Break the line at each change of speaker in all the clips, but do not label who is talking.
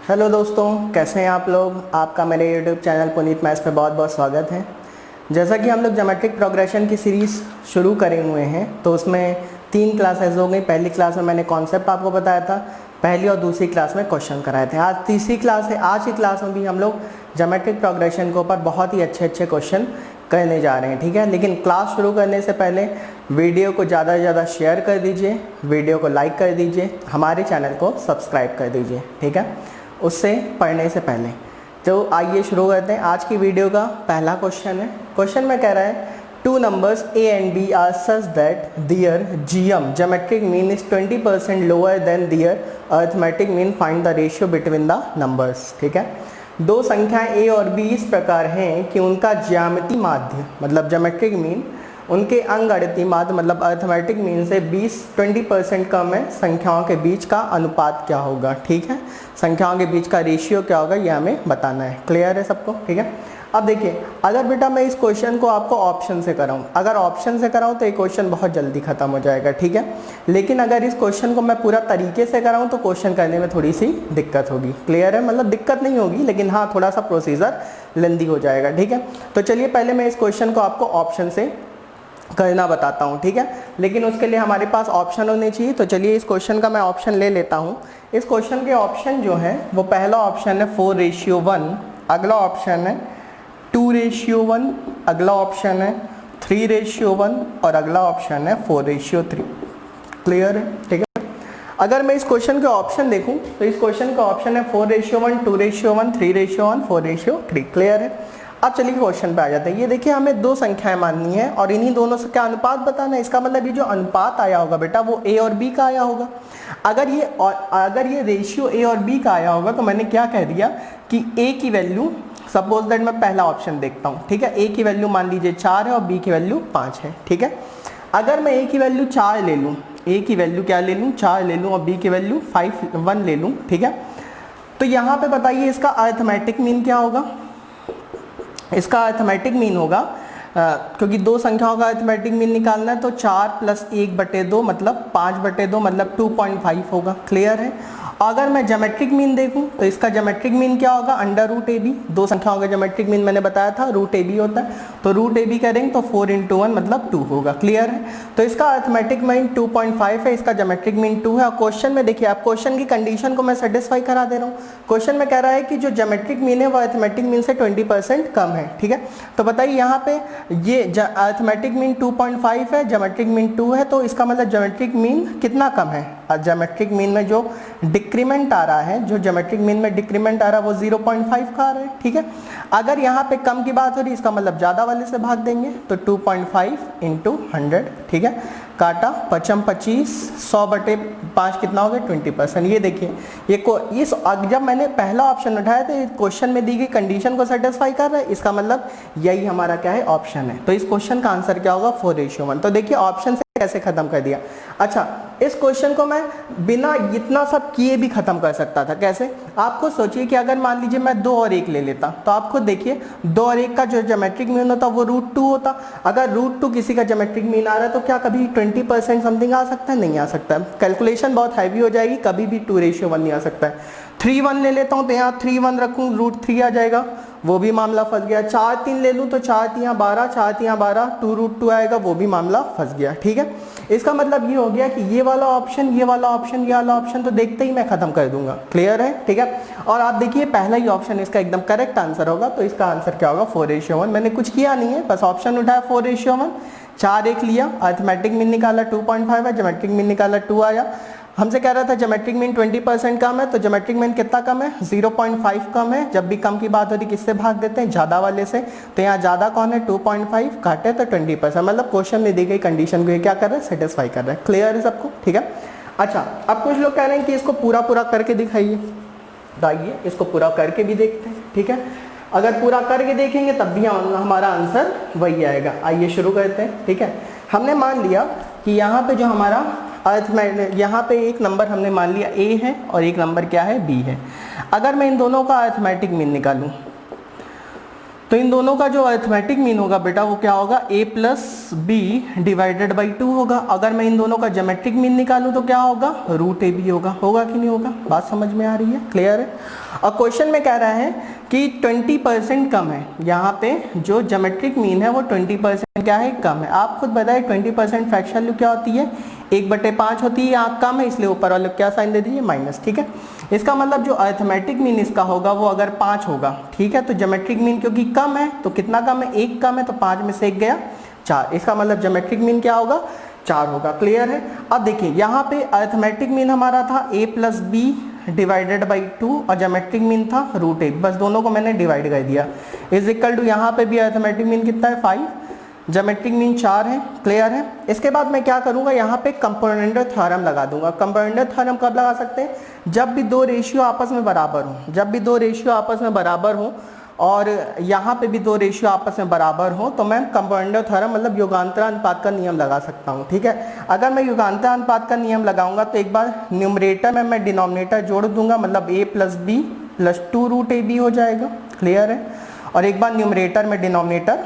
Hello दोस्तों, कैसे हैं आप लोग। आपका मेरे यूट्यूब चैनल पुनीत मैथ्स पे बहुत बहुत स्वागत है। जैसा कि हम लोग ज्योमेट्रिक प्रोग्रेशन की सीरीज़ शुरू करे हुए हैं, तो उसमें 3 क्लासेस हो गई। पहली क्लास में मैंने कॉन्सेप्ट आपको बताया था, पहली और दूसरी क्लास में क्वेश्चन कराए थे। आज तीसरी क्लास है। आज की क्लास में भी हम लोग ज्योमेट्रिक प्रोग्रेशन के ऊपर बहुत ही अच्छे अच्छे क्वेश्चन करने जा रहे हैं, ठीक है। लेकिन क्लास शुरू करने से पहले वीडियो को ज़्यादा से ज़्यादा शेयर कर दीजिए, वीडियो को लाइक कर दीजिए, हमारे चैनल को सब्सक्राइब कर दीजिए, ठीक है, उससे पढ़ने से पहले। तो आइए शुरू करते हैं। आज की वीडियो का पहला क्वेश्चन है। क्वेश्चन में कह रहा है two numbers a and b are such that their GM geometric mean is 20% lower than their arithmetic mean. Find the ratio between the numbers। ठीक है, दो संख्याएं a और b इस प्रकार हैं कि उनका ज्यामितीय माध्य मतलब ज्योमेट्रिक मीन उनके अंगगणितीय माध्य मतलब अर्थमेटिक मीन से 20% कम है। संख्याओं के बीच का अनुपात क्या होगा, ठीक है, संख्याओं के बीच का रेशियो क्या होगा, ये हमें बताना है। क्लियर है सबको, ठीक है। अब देखिए, अगर बेटा मैं इस क्वेश्चन को आपको ऑप्शन से कराऊं, अगर ऑप्शन से कराऊं तो ये क्वेश्चन बहुत जल्दी खत्म हो जाएगा, ठीक है। लेकिन अगर इस क्वेश्चन को मैं पूरा तरीके से कराऊं तो क्वेश्चन करने में थोड़ी सी दिक्कत होगी। क्लियर है, मतलब दिक्कत नहीं होगी, लेकिन हाँ थोड़ा सा प्रोसीजर लेंदी हो जाएगा, ठीक है। तो चलिए पहले मैं इस क्वेश्चन को आपको ऑप्शन से करना बताता हूँ, ठीक है। लेकिन उसके लिए हमारे पास ऑप्शन होने चाहिए। तो चलिए इस क्वेश्चन का मैं ऑप्शन ले लेता हूँ। इस क्वेश्चन के ऑप्शन जो है वो पहला ऑप्शन है 4:1, अगला ऑप्शन है 2:1, अगला ऑप्शन है 3:1 और अगला ऑप्शन है 4:3। क्लियर है, ठीक है। अगर मैं इस क्वेश्चन के ऑप्शन देखूं तो इस क्वेश्चन का ऑप्शन है 4:1, 2:1, 3:1, 4:3। क्लियर है। अब चलिए क्वेश्चन पे आ जाते हैं। ये देखिए, हमें दो संख्याएं माननी है और इन्हीं दोनों से क्या अनुपात बताना है। इसका मतलब ये जो अनुपात आया होगा बेटा वो a और b का आया होगा। अगर ये रेशियो a और b का आया होगा तो मैंने क्या कह दिया कि a की वैल्यू, सपोज दैट मैं पहला ऑप्शन देखता हूँ, ठीक है। a की वैल्यू मान लीजिए 4 है और b की वैल्यू 5 है, ठीक है। अगर मैं a की वैल्यू 4 ले लूँ, a की वैल्यू क्या ले लूँ, 4 ले लूँ और b की वैल्यू 1 ले लूँ, ठीक है। तो यहाँ पे बताइए इसका अरिथमेटिक मीन क्या होगा। इसका अरिथमेटिक मीन होगा, क्योंकि दो संख्याओं का अरिथमेटिक मीन निकालना है, तो 4 + 1/2 मतलब 5/2 मतलब 2.5 होगा। क्लियर है। अगर मैं ज्योमेट्रिक मीन देखूं तो इसका ज्योमेट्रिक मीन क्या होगा, √AB। दो संख्याओं का ज्योमेट्रिक मीन मैंने बताया था √AB होता है, तो √AB करेंगे तो 4 × 1 मतलब 2 होगा। क्लियर है। तो इसका अरिथमेटिक मीन 2.5 है, इसका ज्योमेट्रिक मीन 2 है। और क्वेश्चन में देखिए, आप क्वेश्चन की कंडीशन को मैं सेटिस्फाई करा दे रहा हूँ। क्वेश्चन में कह रहा है कि जो ज्योमेट्रिक मीन है वो अरिथमेटिक मीन से 20% कम है, ठीक है। तो बताइए यहाँ पे ये अरिथमेटिक मीन 2.5 है, ज्योमेट्रिक मीन 2 है, तो इसका मतलब ज्योमेट्रिक मीन कितना कम है। ज्योमेट्रिक मीन में जो डिक्रीमेंट आ रहा है, जो ज्योमेट्रिक मीन में डिक्रीमेंट आ रहा है वो 0.5 का आ रहा है, ठीक है। अगर यहाँ पे कम की बात हो रही है, इसका मतलब ज़्यादा वाले से भाग देंगे, तो 2.5 × 100, ठीक है। काटा 5 × 25, 100/5 कितना हो गया, 20%। ये देखिए, ये जब मैंने पहला ऑप्शन उठाया तो क्वेश्चन में दी गई कंडीशन को सेटिस्फाई कर रहा है, इसका मतलब यही हमारा क्या है, ऑप्शन है। तो इस क्वेश्चन का आंसर क्या होगा, 4:1। तो देखिए ऑप्शन से कैसे खत्म कर दिया। अच्छा, इस क्वेश्चन को मैं बिना इतना सब किए भी खत्म कर सकता था। कैसे, आपको सोचिए कि अगर मान लीजिए मैं 2 और 1 ले लेता, तो आप खुद देखिए 2 और 1 का जो ज्योमेट्रिक मीन होता वो √2 होता। अगर √2 किसी का ज्योमेट्रिक मीन आ रहा है तो क्या कभी 20% समथिंग आ सकता है, नहीं आ सकता है। कैलकुलेशन बहुत हैवी हो जाएगी, कभी भी 2:1 नहीं आ सकता है। 3:1 ले लेता हूँ तो यहाँ 3:1 रखूँ, √3 आ जाएगा, वो भी मामला फंस गया। 4:3 ले लूँ तो 4×3 = 12, 4×3 = 12, 2√2 आएगा, वो भी मामला फंस गया, ठीक है। इसका मतलब ये हो गया कि ये वाला ऑप्शन, ये वाला ऑप्शन, ये वाला ऑप्शन तो देखते ही मैं खत्म कर दूंगा। क्लियर है, ठीक है। और आप देखिए पहला ही ऑप्शन इसका एकदम करेक्ट आंसर होगा, तो इसका आंसर क्या होगा, 4:1। मैंने कुछ किया नहीं है, बस ऑप्शन उठाया 4:1, 4 लिया, अरिथमेटिक मीन निकाला 2.5 है, ज्योमेट्रिक मीन निकाला 2 आया। हमसे कह रहा था ज्योमेट्रिक मीन 20% कम है, तो ज्योमेट्रिक मीन कितना कम है, 0.5 कम है। जब भी कम की बात होती है किससे भाग देते हैं, ज़्यादा वाले से। तो यहाँ ज़्यादा कौन है, 2.5, काटे तो 20%, मतलब क्वेश्चन में दी गई कंडीशन को ये क्या कर रहा है, सेटिस्फाई कर रहा है। क्लियर है सबको, ठीक है। अच्छा, अब कुछ लोग कह रहे हैं कि इसको पूरा करके दिखाइए, तो आइए इसको पूरा करके भी देखते हैं, ठीक है। अगर पूरा करके देखेंगे तब भी हमारा आंसर वही आएगा। आइए शुरू करते हैं, ठीक है। हमने मान लिया कि यहाँ पे जो हमारा यहाँ पे एक नंबर हमने मान लिया a है और एक नंबर क्या है, b है। अगर मैं इन दोनों का अरिथमेटिक मीन निकालूं तो इन दोनों का जो अरिथमेटिक मीन होगा बेटा वो क्या होगा, a plus B divided by 2 होगा। अगर मैं इन दोनों का ज्योमेट्रिक मीन निकालूं तो क्या होगा, रूट ए बी होगा। होगा कि नहीं होगा, बात समझ में आ रही है, क्लियर है। और क्वेश्चन में कह रहा है कि 20% कम है, यहाँ पे जो ज्योमेट्रिक मीन है वो 20% क्या है, कम है। आप खुद बताइए 20% फ्रैक्शन वैल्यू क्या होती है, 1/5 होती है, यहाँ कम है इसलिए ऊपर वाले क्या साइन दे दीजिए, माइनस, ठीक है। इसका मतलब जो अरिथमेटिक मीन इसका होगा वो अगर 5 होगा, ठीक है, तो ज्योमेट्रिक मीन क्योंकि कम है तो कितना कम है, 1 कम है, तो 5 में से 1 गया 4। इसका मतलब ज्योमेट्रिक मीन क्या होगा, 4 होगा, क्लियर है। अब देखिए यहाँ पे अरिथमेटिक मीन हमारा था a plus B divided by 2 और ज्योमेट्रिक मीन था रूट ए, बस दोनों को मैंने डिवाइड कर दिया, इज इक्वल टू यहाँ पे भी अरिथमेटिक मीन कितना है 5, ज्योमेट्रिक मीन 4 है, क्लियर है। इसके बाद मैं क्या करूंगा, यहाँ पे कंपाउंडर थ्योरम लगा दूंगा। कंपाउंडर थ्योरम कब लगा सकते हैं, जब भी दो रेशियो आपस में बराबर हो, जब भी दो रेशियो आपस में बराबर हो और यहाँ पे भी दो रेशियो आपस में बराबर हो तो मैं कंपाउंडर थ्योरम मतलब युगांतर अनुपात का नियम लगा सकता हूँ, ठीक है। अगर मैं युगांतर अनुपात का नियम लगाऊंगा तो एक बार न्यूमरेटर में मैं डिनोमिनेटर जोड़ दूंगा, मतलब a plus B plus 2 root A B हो जाएगा, क्लियर है। और एक बार न्यूमरेटर में डिनोमिनेटर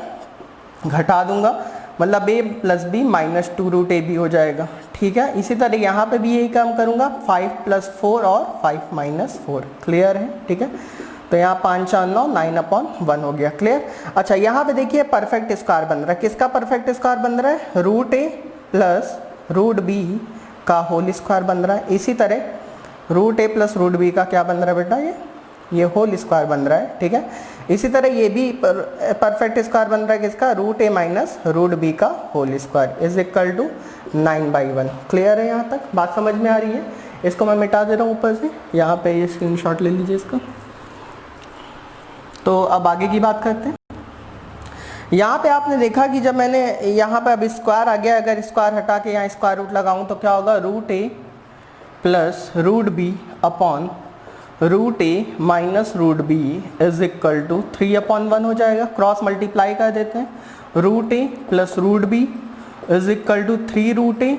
घटा दूंगा, मतलब a plus B minus 2 root A B हो जाएगा, ठीक है। इसी तरह यहाँ पे भी यही काम करूंगा, 5 प्लस 4 और 5 माइनस 4, क्लियर है, ठीक है। तो यहाँ 5 4 9 9/1 हो गया, क्लियर। अच्छा यहाँ पे देखिए परफेक्ट स्क्वायर बन रहा है, किसका परफेक्ट स्क्वायर बन रहा है, root A plus root B का होल स्क्वायर बन रहा है। इसी तरह root A plus root B का क्या बन रहा है बेटा, ये होल स्क्वायर बन रहा है, ठीक है। इसी तरह ये भी परफेक्ट स्क्वायर बन रहा है किसका, root A minus root B का whole square is equal to 9/1, clear है। यहाँ तक बात समझ में आ रही है। इसको मैं मिटा दे रहा हूँ ऊपर से, यहाँ पे ये स्क्रीनशॉट ले लीजिए इसका। तो अब आगे की बात करते हैं। यहाँ पे आपने देखा कि जब मैंने यहाँ पे अब स्क्वायर आ गया, अगर स्क्वायर हटा के यहाँ स्क्वायर रूट लगाऊं तो क्या होगा, root A plus root B upon root A minus root B is equal to 3/1 हो जाएगा। क्रॉस मल्टीप्लाई कर देते हैं, root A plus root B is equal to 3 root A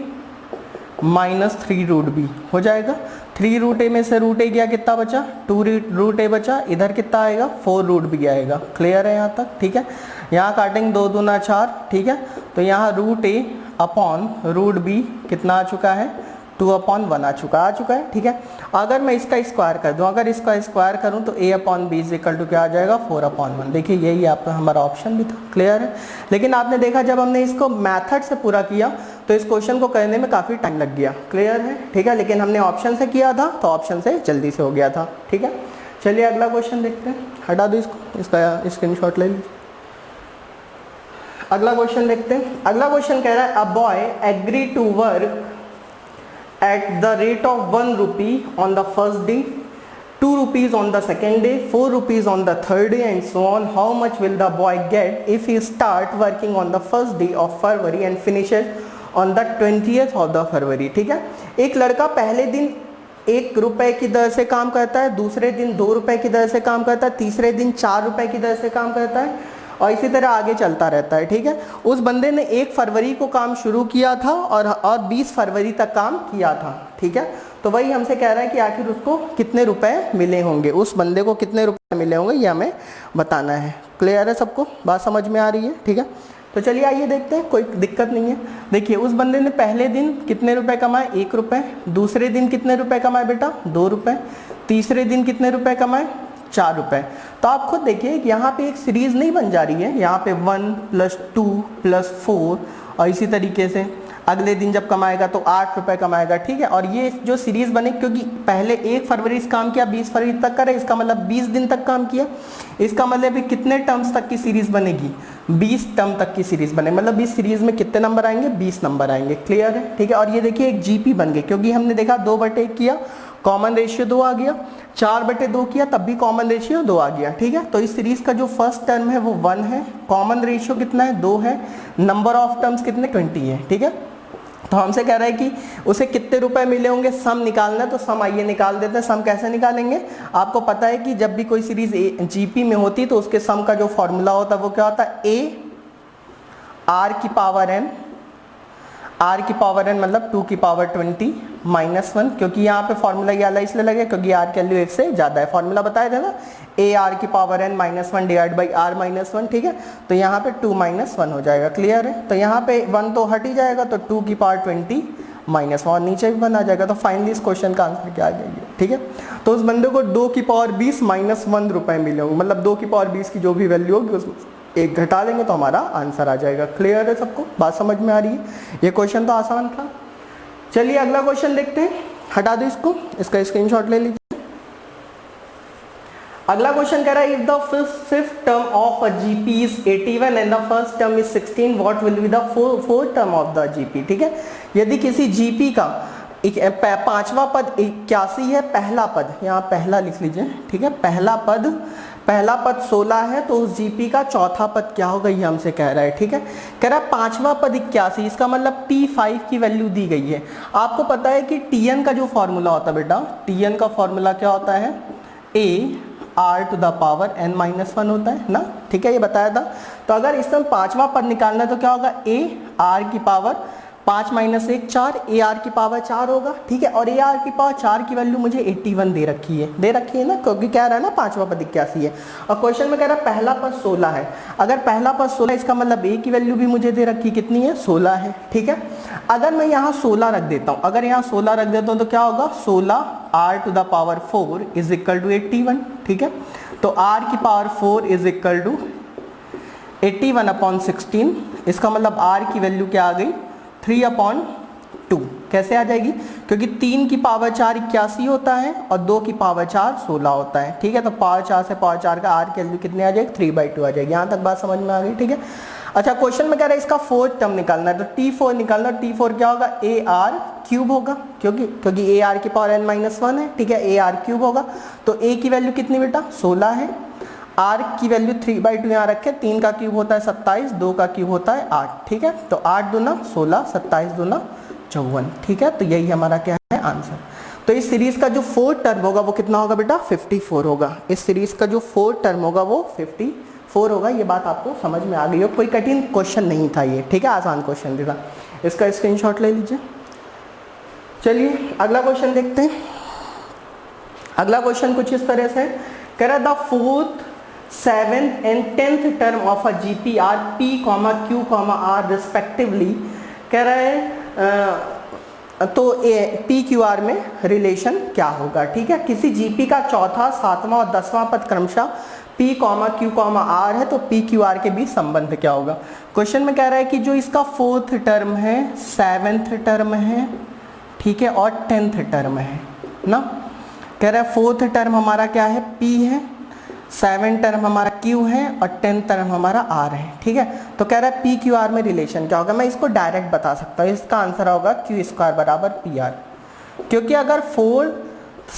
minus 3 root B हो जाएगा। 3 रूट ए में से रूट ए गया, कितना बचा, 2 रूट ए बचा, इधर कितना आएगा, 4 रूट बी आएगा, क्लियर है यहाँ तक, ठीक है। यहाँ काटेंगे 2 दूना 4, ठीक है। तो यहाँ रूट ए अपॉन रूट बी कितना आ चुका है, 2/1 आ चुका है, ठीक है। अगर मैं इसका स्क्वायर कर दूं, अगर इसका स्क्वायर करूं तो a/b इज इक्वल टू क्या आ जाएगा, 4/1। देखिए यही आपका हमारा ऑप्शन भी था, क्लियर है। लेकिन आपने देखा जब हमने इसको मेथड से पूरा किया तो इस क्वेश्चन को करने में काफ़ी टाइम लग गया, क्लियर है, ठीक है। लेकिन हमने ऑप्शन से किया था तो ऑप्शन से जल्दी से हो गया था, ठीक है। चलिए अगला क्वेश्चन देखते हैं, हटा दो इसको, इसका स्क्रीनशॉट ले लीजिए। अगला क्वेश्चन देखते हैं। अगला क्वेश्चन कह रहा है a boy agree to work at the rate of 1 rupee on the first day, 2 rupees on the second day, 4 rupees on the third day and so on. How much will the boy get if he start working on the first day of February and finishes on the 20th of the February? ठीक है, एक लड़का पहले दिन 1 रुपए की दर से काम करता है, दूसरे दिन 2 रुपए की दर से काम करता है, तीसरे दिन 4 रुपए की दर से काम करता है और इसी तरह आगे चलता रहता है, ठीक है। उस बंदे ने 1 फरवरी को काम शुरू किया था और 20 फरवरी तक काम किया था, ठीक है। तो वही हमसे कह रहा है कि आखिर उसको कितने रुपए मिले होंगे, उस बंदे को कितने रुपए मिले होंगे ये हमें बताना है, क्लियर है सबको, बात समझ में आ रही है, ठीक है। तो चलिए आइए देखते हैं, कोई दिक्कत नहीं है। देखिए उस बंदे ने पहले दिन कितने रुपए कमाए, 1 रुपए, दूसरे दिन कितने रुपए कमाए बेटा, 2 रुपए, तीसरे दिन कितने रुपए कमाए, 4 रुपए। तो आप खुद देखिए यहाँ पे एक सीरीज नहीं बन जा रही है, यहाँ पे 1 + 2 + 4 और इसी तरीके से अगले दिन जब कमाएगा तो 8 रुपए कमाएगा, ठीक है। और ये जो सीरीज बने क्योंकि पहले 1 फरवरी से काम किया, 20 फरवरी तक करे, इसका मतलब 20 दिन तक काम किया, इसका मतलब कितने टर्म्स तक की सीरीज बनेगी, 20 टर्म तक की सीरीज बने, मतलब इस सीरीज में कितने नंबर आएंगे, 20 नंबर आएंगे, क्लियर है, ठीक है। और ये देखिए एक जीपी बन गई क्योंकि हमने देखा 2/1 किया, कॉमन रेशियो 2 आ गया, 4/2 किया तब भी कॉमन रेशियो 2 आ गया, ठीक है। तो इस सीरीज का जो फर्स्ट टर्म है वो 1 है, कॉमन रेशियो कितना है, 2 है, नंबर ऑफ टर्म्स कितने 20 है, ठीक है। तो हमसे कह रहा है कि उसे कितने रुपए मिले होंगे, सम निकालना है, तो सम आइए निकाल देते हैं। सम कैसे निकालेंगे, आपको पता है कि जब भी कोई सीरीज जीपी में होती तो उसके सम का जो फॉर्मूला होता है वो क्या होता है, a r की पावर n आर की पावर एन मतलब 2 की पावर 20 माइनस 1, क्योंकि यहाँ पे फॉर्मूला ये वाला इसलिए लगे क्योंकि आर की वैल्यू 1 से ज़्यादा है। फॉर्मूला बताया था ना, ए आर की power N minus 1 divide by R minus 1, ठीक है। तो यहाँ पे 2 माइनस 1 हो जाएगा, क्लियर है। तो यहाँ पे 1 तो हट ही जाएगा, तो 2 की पावर 20 माइनस 1, नीचे भी 1 आ जाएगा। तो फाइनली इस क्वेश्चन का आंसर क्या आ जाएगा, ठीक है। तो उस बंदे को 2 की पावर 20 माइनस 1 रुपए मिले होंगे, मतलब 2 की पावर 20 की जो भी वैल्यू होगी उसमें एक घटा लेंगे तो हमारा आंसर आ जाएगा। क्लियर है सबको, बात समझ में आ रही है। ये क्वेश्चन तो आसान था। चलिए अगला क्वेश्चन देखते हैं, हटा दो इसको, इसका स्क्रीनशॉट ले लीजिए। अगला क्वेश्चन कह रहा है, if the fifth term of a GP is 81 and the first term is 16, what will be the fourth term of the GP, ठीक है। यदि किसी जीपी का पांचवा पद 81 है, पहला पद यहाँ पहला लिख लीजिए, ठीक है। पहला पद 16 है, तो उस जीपी का चौथा पद क्या होगा ये हमसे कह रहा है, ठीक है। कह रहा है पांचवा पद 81, इसका मतलब T5 की वैल्यू दी गई है। आपको पता है कि Tn का जो फॉर्मूला होता है बेटा, Tn का फॉर्मूला क्या होता है, a r to the power n minus 1 होता है ना, ठीक है, ये बताया था। तो अगर इसमें पांचवा पद निकालना है तो क्या होगा, a r की पावर 5 माइनस 1 4, ए आर की पावर 4 होगा, ठीक है। और ए आर की पावर 4 की वैल्यू मुझे 81 दे रखी है ना, क्योंकि कह रहा है ना पांचवा पद 81 है। और क्वेश्चन में कह रहा है पहला पद 16 है। अगर पहला पद 16 इसका मतलब ए की वैल्यू भी मुझे दे रखी कितनी है, 16 है, ठीक है। अगर मैं यहाँ 16 रख देता हूँ, तो क्या होगा, 16 R to the power 4 is equal to 81, ठीक है। तो आर की power 4 is equal to 81 upon 16, इसका मतलब आर की वैल्यू क्या आ गई, 3/2। कैसे आ जाएगी, क्योंकि 3 की पावर 4 81 होता है और 2 की पावर 4 16 होता है, ठीक है। तो पावर 4 से पावर 4 का आर की वैल्यू कितनी आ जाएगी, 3/2 आ जाएगी। यहाँ तक बात समझ में आ गई, ठीक है। अच्छा, क्वेश्चन में कह रहा है इसका फोर्थ टर्म निकालना है, तो T4 निकालना। T4 क्या होगा, ए आर क्यूब होगा, क्योंकि ए आर की पावर n माइनस 1 है, ठीक है, ए आर क्यूब होगा। तो ए की वैल्यू कितनी बेटा, 16 है। आर की वैल्यू 3/2 यहाँ रखे, 3 का क्यूब होता है 27, 2 का क्यूब होता है 8, ठीक है। तो 8 दूना 16, 27 दूना 54, ठीक है। तो यही हमारा क्या है आंसर। तो इस सीरीज का जो फोर्थ टर्म होगा वो कितना होगा बेटा, 54 होगा। इस सीरीज का जो फोर्थ टर्म होगा वो 54 होगा। ये बात आपको समझ में आ गई हो, कोई कठिन क्वेश्चन नहीं था ये, ठीक है, आसान क्वेश्चन था। इसका स्क्रीनशॉट ले लीजिए। चलिए अगला क्वेश्चन देखते हैं। अगला क्वेश्चन कुछ इस तरह से कह रहा है, the fourth 7th and 10th term of a GP are P, Q, R respectively। कह रहा है तो पी क्यू आर में रिलेशन क्या होगा, ठीक है। किसी जीपी का चौथा, 7वां और 10वां पद क्रमशः P, Q, R है, तो पी क्यू आर के बीच संबंध क्या होगा। क्वेश्चन में कह रहा है कि जो इसका फोर्थ टर्म है, 7th टर्म है, ठीक है, और 10th टर्म है ना। कह रहा है फोर्थ टर्म हमारा क्या है, P है, 7 टर्म हमारा Q है और 10 टर्म हमारा R है, ठीक है। तो कह रहा है पी क्यू आर में रिलेशन क्या होगा। मैं इसको डायरेक्ट बता सकता हूँ, इसका आंसर होगा Q² बराबर PR, क्योंकि अगर 4,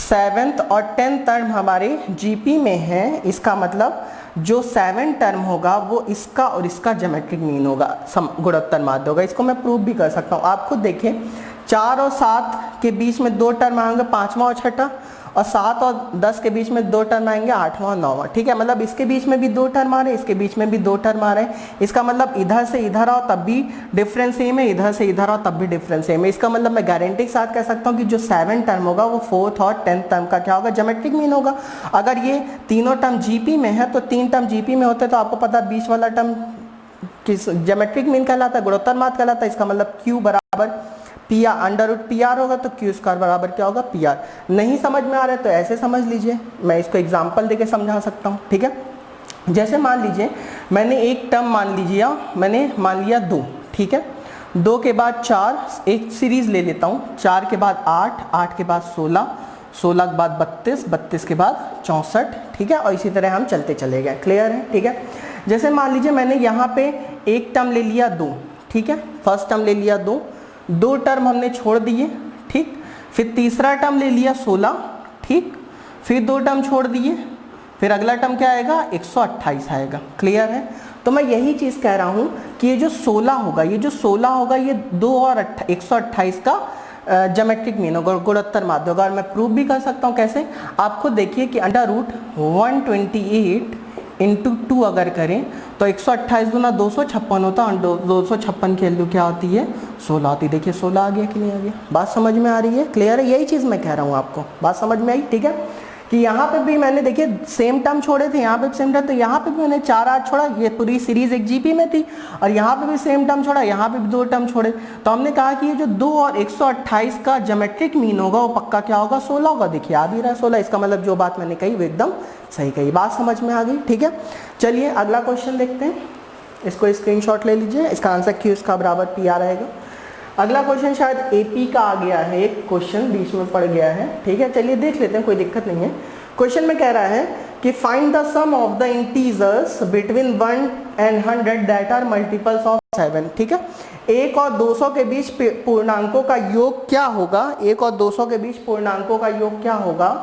7 और 10 टर्म हमारे GP में है, इसका मतलब जो 7 टर्म होगा वो इसका और इसका ज्योमेट्रिक मीन होगा, गुणोत्तर माध्य होगा। इसको मैं प्रूव भी कर सकता हूँ, आप खुद देखें। 4 और 7 के बीच में 2 टर्म आएंगे, 5वां और 6ठा, और 7 और 10 के बीच में 2 टर्म आएंगे, 8वां और 9वां, ठीक है। मतलब इसके बीच में भी 2 टर्म आ रहे हैं, इसके बीच में भी 2 टर्म आ रहे हैं। इसका मतलब इधर से इधर आओ तब भी डिफरेंस सेम है, इधर से इधर आओ तब भी डिफरेंस सेम है। इसका मतलब मैं गारंटी के साथ कह सकता हूँ कि जो 7 टर्म होगा वो 4th और 10th टर्म का क्या होगा, ज्योमेट्रिक मीन होगा। अगर ये तीनों टर्म जीपी में है तो 3 टर्म जीपी में होते तो आपको पता है बीच वाला टर्म किस ज्योमेट्रिक मीन कहलाता है, गुणोत्तर माध्य कहलाता है। इसका मतलब Q बराबर पी आर √PR होगा, तो Q² बराबर क्या होगा, PR। नहीं समझ में आ रहा है तो ऐसे समझ लीजिए, मैं इसको एग्जांपल देके समझा सकता हूँ, ठीक है। जैसे मान लीजिए मैंने एक टर्म मान लिया 2, ठीक है। 2 के बाद 4, एक सीरीज ले लेता हूँ, 4 के बाद 8, 8 के बाद 16, 16 के बाद 32, 32 के बाद 64, ठीक है। और इसी तरह हम चलते चले गए, क्लियर है, ठीक है। जैसे मान लीजिए मैंने यहाँ पे एक टर्म ले लिया 2, ठीक है, फर्स्ट टर्म ले लिया 2 टर्म हमने छोड़ दिए, ठीक। फिर तीसरा टर्म ले लिया 16, ठीक। फिर 2 टर्म छोड़ दिए, फिर अगला टर्म क्या आएगा, 128 आएगा, क्लियर है। तो मैं यही चीज़ कह रहा हूँ कि ये जो 16 होगा, ये 2 और 128 का ज्योमेट्रिक मीन होगा, गुणोत्तर माध्य होगा। और मैं प्रूव भी कर सकता हूँ, कैसे, आप खुद देखिए कि √128 इंटू 2 अगर करें तो 128 दूना 256 होता है, 256 की वैल्यू क्या होती है 16 होती है। देखिए 16 आ गया कि नहीं आ गया, बात समझ में आ रही है, क्लियर है, यही चीज़ मैं कह रहा हूँ आपको, बात समझ में आई, ठीक है। कि यहाँ पे भी मैंने देखिए सेम टर्म छोड़े थे, यहाँ पे भी सेम टर्म, तो यहाँ पे भी मैंने 4 8 छोड़ा, ये पूरी सीरीज एक जीपी में थी, और यहाँ पे भी सेम टर्म छोड़ा, यहाँ पे भी 2 टर्म छोड़े, तो हमने कहा कि ये जो 2 और 128 का ज्योमेट्रिक मीन होगा वो पक्का क्या होगा 16 होगा। देखिए आ भी रहा है 16, इसका मतलब जो बात मैंने कही वो एकदम सही कही, बात समझ में आ गई, ठीक है। चलिए अगला क्वेश्चन देखते हैं, इसको स्क्रीनशॉट ले लीजिए, इसका आंसर क्यू इसका बराबर पी आ रहेगा। अगला क्वेश्चन शायद एपी का आ गया है, एक क्वेश्चन बीच में पड़ गया है, ठीक है, चलिए देख लेते हैं, कोई दिक्कत नहीं है। क्वेश्चन में कह रहा है कि find the sum of the integers between 1 and 100 that are multiples of 7, ठीक है। 1 और 200 के बीच पूर्णांकों का योग क्या होगा, 1 और 200 के बीच पूर्णांकों का योग क्या होगा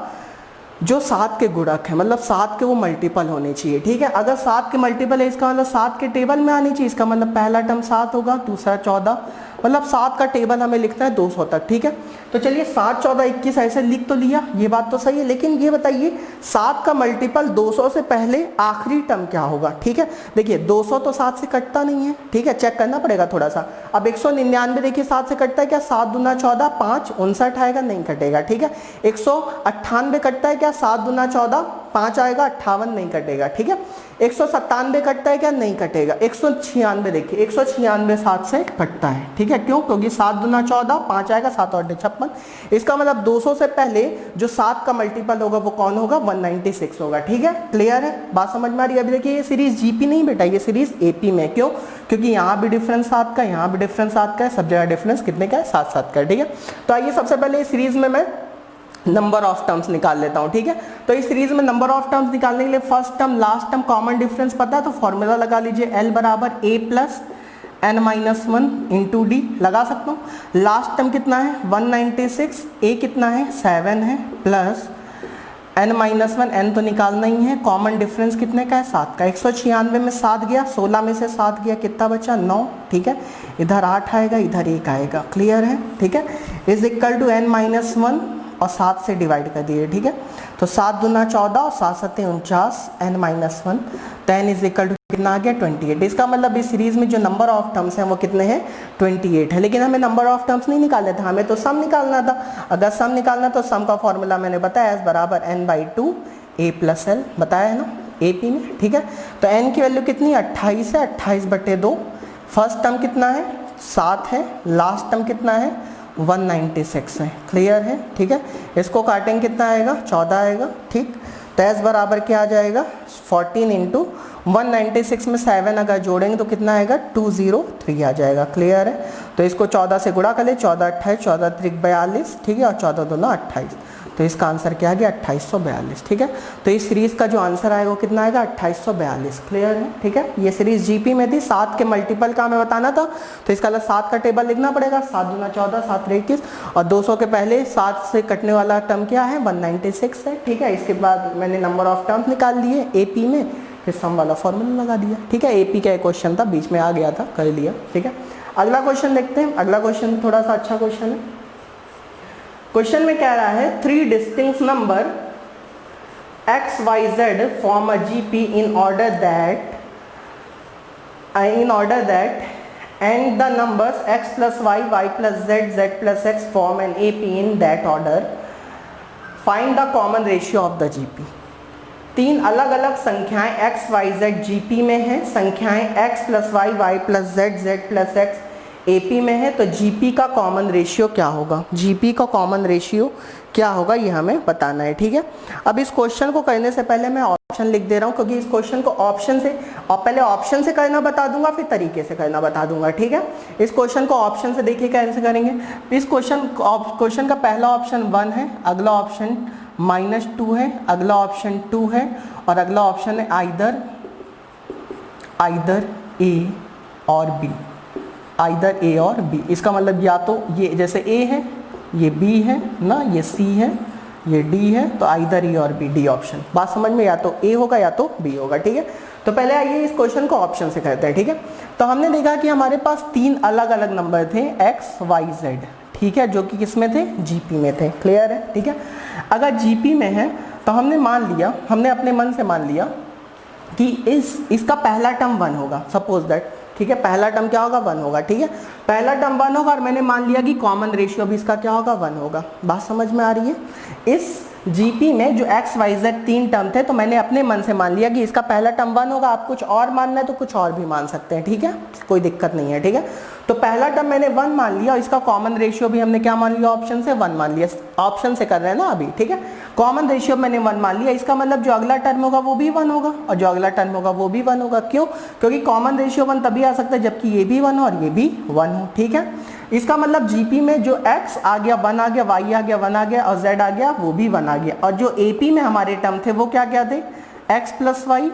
जो 7 के गुणक है, मतलब 7 के वो मल्टीपल होने चाहिए, ठीक है। अगर 7 के मल्टीपल है इसका मतलब 7 के टेबल में आनी चाहिए, इसका मतलब पहला टर्म 7 होगा, दूसरा 14, मतलब 7 का टेबल हमें लिखना है 200 तक, ठीक है। तो चलिए 7 14 21 ऐसे लिख तो लिया, ये बात तो सही है, लेकिन ये बताइए 7 का मल्टीपल 200 से पहले आखिरी टर्म क्या होगा, ठीक है। देखिए 200 तो 7 से कटता नहीं है, ठीक है, चेक करना पड़ेगा थोड़ा सा। अब 199 देखिए 7 से कटता है क्या, 7 दूना 14, 5 59 आएगा, नहीं कटेगा, ठीक है। 198 कटता है क्या, 7 दूना 14, 5 आएगा, 58 नहीं कटेगा, ठीक है। 197 कटता है क्या, नहीं कटेगा। 196 देखिए 196 7 से कटता है, ठीक है, क्यों, क्योंकि 7 दूना 14, 5 आएगा, 7 और 56, इसका मतलब 200 से पहले जो 7 का मल्टीपल होगा वो कौन होगा 196 होगा, ठीक है, क्लियर है, बात समझ में आ रही है। अभी देखिए ये सीरीज जीपी नहीं बेटा, ये सीरीज एपी में, क्यों, क्योंकि यहाँ भी डिफरेंस 7 का, यहाँ भी डिफरेंस 7 का है, सब जगह डिफरेंस कितने का है 7 7 का है, ठीक है। तो आइए सबसे पहले इस सीरीज में मैं नंबर ऑफ टर्म्स निकाल लेता हूं, ठीक है। तो इस सीरीज में नंबर ऑफ टर्म्स निकालने के लिए first term last term common difference पता है, तो फॉर्मूला लगा लीजिए, L बराबर a plus n minus 1 into D, लगा सकता हूँ। लास्ट टर्म कितना है 196, a कितना है 7 है, प्लस n माइनस 1, n तो निकालना ही है, कॉमन डिफरेंस कितने का है 7 का। 196 में 7 गया, 16 में से 7 गया, कितना बचा 9, ठीक है, इधर 8 आएगा, इधर 1 आएगा, क्लियर है, ठीक है। Is equal to n minus 1 और 7 से डिवाइड कर दिए, ठीक है। तो 7 दूना 14 और 7 7 49, n माइनस 1, तो n इज इक्वल टू कितना आ गया 28। इसका मतलब इस सीरीज में जो नंबर ऑफ टर्म्स हैं वो कितने हैं 28 है, लेकिन हमें नंबर ऑफ टर्म्स नहीं निकालने था, हमें तो सम निकालना था। अगर सम निकालना तो सम का फॉर्मूला मैंने बताया s बराबर n/2 a प्लस l, बताया है ना AP में, ठीक है। तो n की वैल्यू कितनी 28 है, 28/2, फर्स्ट टर्म कितना है 7 है, लास्ट टर्म कितना है 196 है, क्लियर है, ठीक है। इसको काटेंगे कितना आएगा 14 आएगा, ठीक। तो s बराबर क्या आ जाएगा 14 इंटू 196 में 7 अगर जोड़ेंगे तो कितना आएगा 203 आ जाएगा, क्लियर है। तो इसको 14 से गुणा कर ले, 14 28, 14 त्रिक 42, ठीक है, और 14 दूना 28, तो इसका आंसर क्या आ गया 2842, ठीक है। तो इस सीरीज का जो आंसर आएगा वो कितना आएगा 2842, क्लियर है, ठीक है। ये सीरीज जीपी में थी, 7 के मल्टीपल का हमें बताना था, तो इसका 7 का टेबल लिखना पड़ेगा, 7 दूना 14, 7 21, और 200 के पहले 7 से कटने वाला टर्म क्या है 196 है, ठीक है। इसके बाद मैंने नंबर ऑफ टर्म्स निकाल दिए एपी में, फिर सम वाला फॉर्मूला लगा दिया, ठीक है। एपी का एक क्वेश्चन था बीच में आ गया था, कर लिया, ठीक है। अगला क्वेश्चन देखते हैं, अगला क्वेश्चन थोड़ा सा अच्छा क्वेश्चन है। क्वेश्चन में कह रहा है 3 distinct number x y z form a GP in order that and the numbers x plus y, y plus z, z plus x form an AP in that order. Find the common ratio of the GP. 3 अलग अलग संख्याएं x y z GP में है, संख्याएं x plus y, y plus z, z plus x AP में है, तो GP का कॉमन रेशियो क्या होगा, GP का कॉमन रेशियो क्या होगा ये हमें बताना है, ठीक है। अब इस क्वेश्चन को करने से पहले मैं ऑप्शन लिख दे रहा हूँ, क्योंकि इस क्वेश्चन को ऑप्शन से, और पहले ऑप्शन से करना बता दूंगा फिर तरीके से करना बता दूंगा, ठीक है। इस क्वेश्चन को ऑप्शन से देखिए कैसे करेंगे। इस क्वेश्चन का पहला ऑप्शन 1 है, अगला ऑप्शन -2 है, अगला ऑप्शन 2 है, और अगला ऑप्शन है आइदर ए और बी, आइदर ए और बी। इसका मतलब या तो ये जैसे ए है, ये बी है ना, ये सी है, ये डी है, तो आइदर ए और बी, डी ऑप्शन, बात समझ में, या तो ए होगा या तो बी होगा, ठीक है। तो पहले आइए इस क्वेश्चन को ऑप्शन से करते हैं, ठीक है। तो हमने देखा कि हमारे पास 3 अलग अलग नंबर थे x y z, ठीक है, जो कि किस में थे जीपी में थे, क्लियर है, ठीक है। अगर जीपी में है तो हमने मान लिया, हमने अपने मन से मान लिया कि इसका पहला टर्म 1 होगा, सपोज दैट, ठीक है, पहला टर्म क्या होगा 1 होगा, ठीक है, पहला टर्म 1 होगा और मैंने मान लिया कि कॉमन रेशियो भी इसका क्या होगा 1 होगा। बात समझ में आ रही है? इस जीपी में जो एक्स वाई जेड 3 टर्म थे तो मैंने अपने मन से मान लिया कि इसका पहला टर्म 1 होगा। आप कुछ और मानना है तो कुछ और भी मान सकते हैं, ठीक है, कोई दिक्कत नहीं है, ठीक है। तो पहला टर्म मैंने 1 मान लिया और इसका कॉमन रेशियो भी हमने क्या मान लिया, ऑप्शन से 1 मान लिया, ऑप्शन से कर रहे हैं ना अभी, ठीक है। कॉमन रेशियो मैंने 1 मान लिया, इसका मतलब जो अगला टर्म होगा वो भी 1 होगा और जो अगला टर्म होगा वो भी 1 होगा। क्यों? क्योंकि कॉमन रेशियो 1 तभी आ सकता है जबकि ये भी 1 हो और ये भी 1 हो, ठीक है। इसका मतलब जीपी में जो x आ गया 1 आ गया, y आ गया 1 आ गया और z आ गया वो भी 1 आ गया। और जो एपी में हमारे टर्म थे वो क्या क्या थे, x plus Y,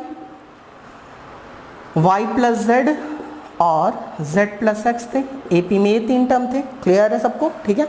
y plus Z और z प्लस एक्स थे। एपी में ये 3 टर्म थे। क्लियर है सबको? ठीक है।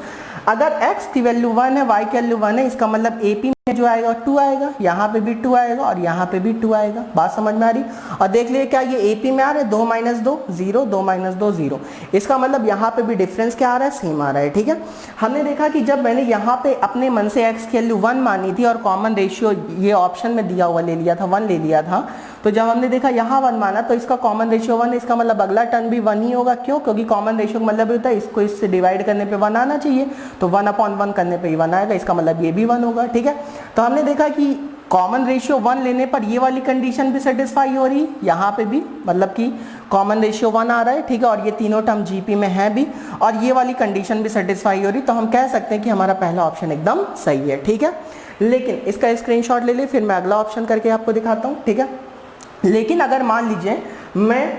अगर x की वैल्यू 1 है, y की वैल्यू 1 है, इसका मतलब एपी में जो आएगा 2 आएगा, यहाँ पे भी 2 आएगा और यहाँ पे भी 2 आएगा। बात समझ में आ रही? और देख लिए क्या ये एपी में आ रहा है 2 माइनस 2 0, 2 माइनस 2 0। इसका मतलब यहाँ पे भी डिफरेंस क्या आ रहा है, सेम आ रहा है, ठीक है। हमने देखा कि जब मैंने यहाँ पे अपने मन से x की वैल्यू 1 मानी थी और कॉमन रेशियो ये ऑप्शन में दिया हुआ ले लिया था 1 ले लिया था, तो जब हमने देखा यहाँ 1 माना तो इसका कॉमन रेशियो 1 है, इसका मतलब अगला टर्म भी 1 ही होगा। क्यों? क्योंकि कॉमन रेशियो का मतलब होता है इसको इससे डिवाइड करने पे 1 आना चाहिए, तो 1/1 करने पे ही 1 आएगा, इसका मतलब ये भी 1 होगा, ठीक है। तो हमने देखा कि कॉमन रेशियो 1 लेने पर ये वाली कंडीशन भी सेटिस्फाई हो रही, यहाँ पे भी, मतलब कि कॉमन रेशियो 1 आ रहा है, ठीक है, और ये तीनों टर्म जीपी में है भी और ये वाली कंडीशन भी सेटिस्फाई हो रही, तो हम कह सकते हैं कि हमारा पहला ऑप्शन एकदम सही है, ठीक है। लेकिन इसका स्क्रीनशॉट ले ले, फिर मैं अगला ऑप्शन करके आपको दिखाता हूँ, ठीक है। लेकिन अगर मान लीजिए मैं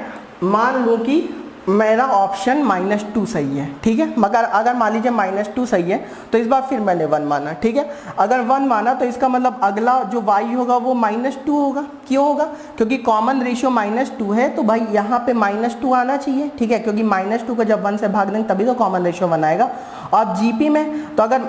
मान लूँ कि मेरा ऑप्शन -2 सही है, ठीक है, मगर अगर मान लीजिए -2 सही है तो इस बार फिर मैंने 1 माना, ठीक है। अगर 1 माना तो इसका मतलब अगला जो y होगा वो -2 होगा। क्यों होगा? क्योंकि कॉमन रेशियो -2 है, तो भाई यहाँ पे -2 आना चाहिए, ठीक है, क्योंकि -2 को जब 1 से भाग देंगे तभी तो कॉमन रेशियो 1 आएगा। और जीपी में तो अगर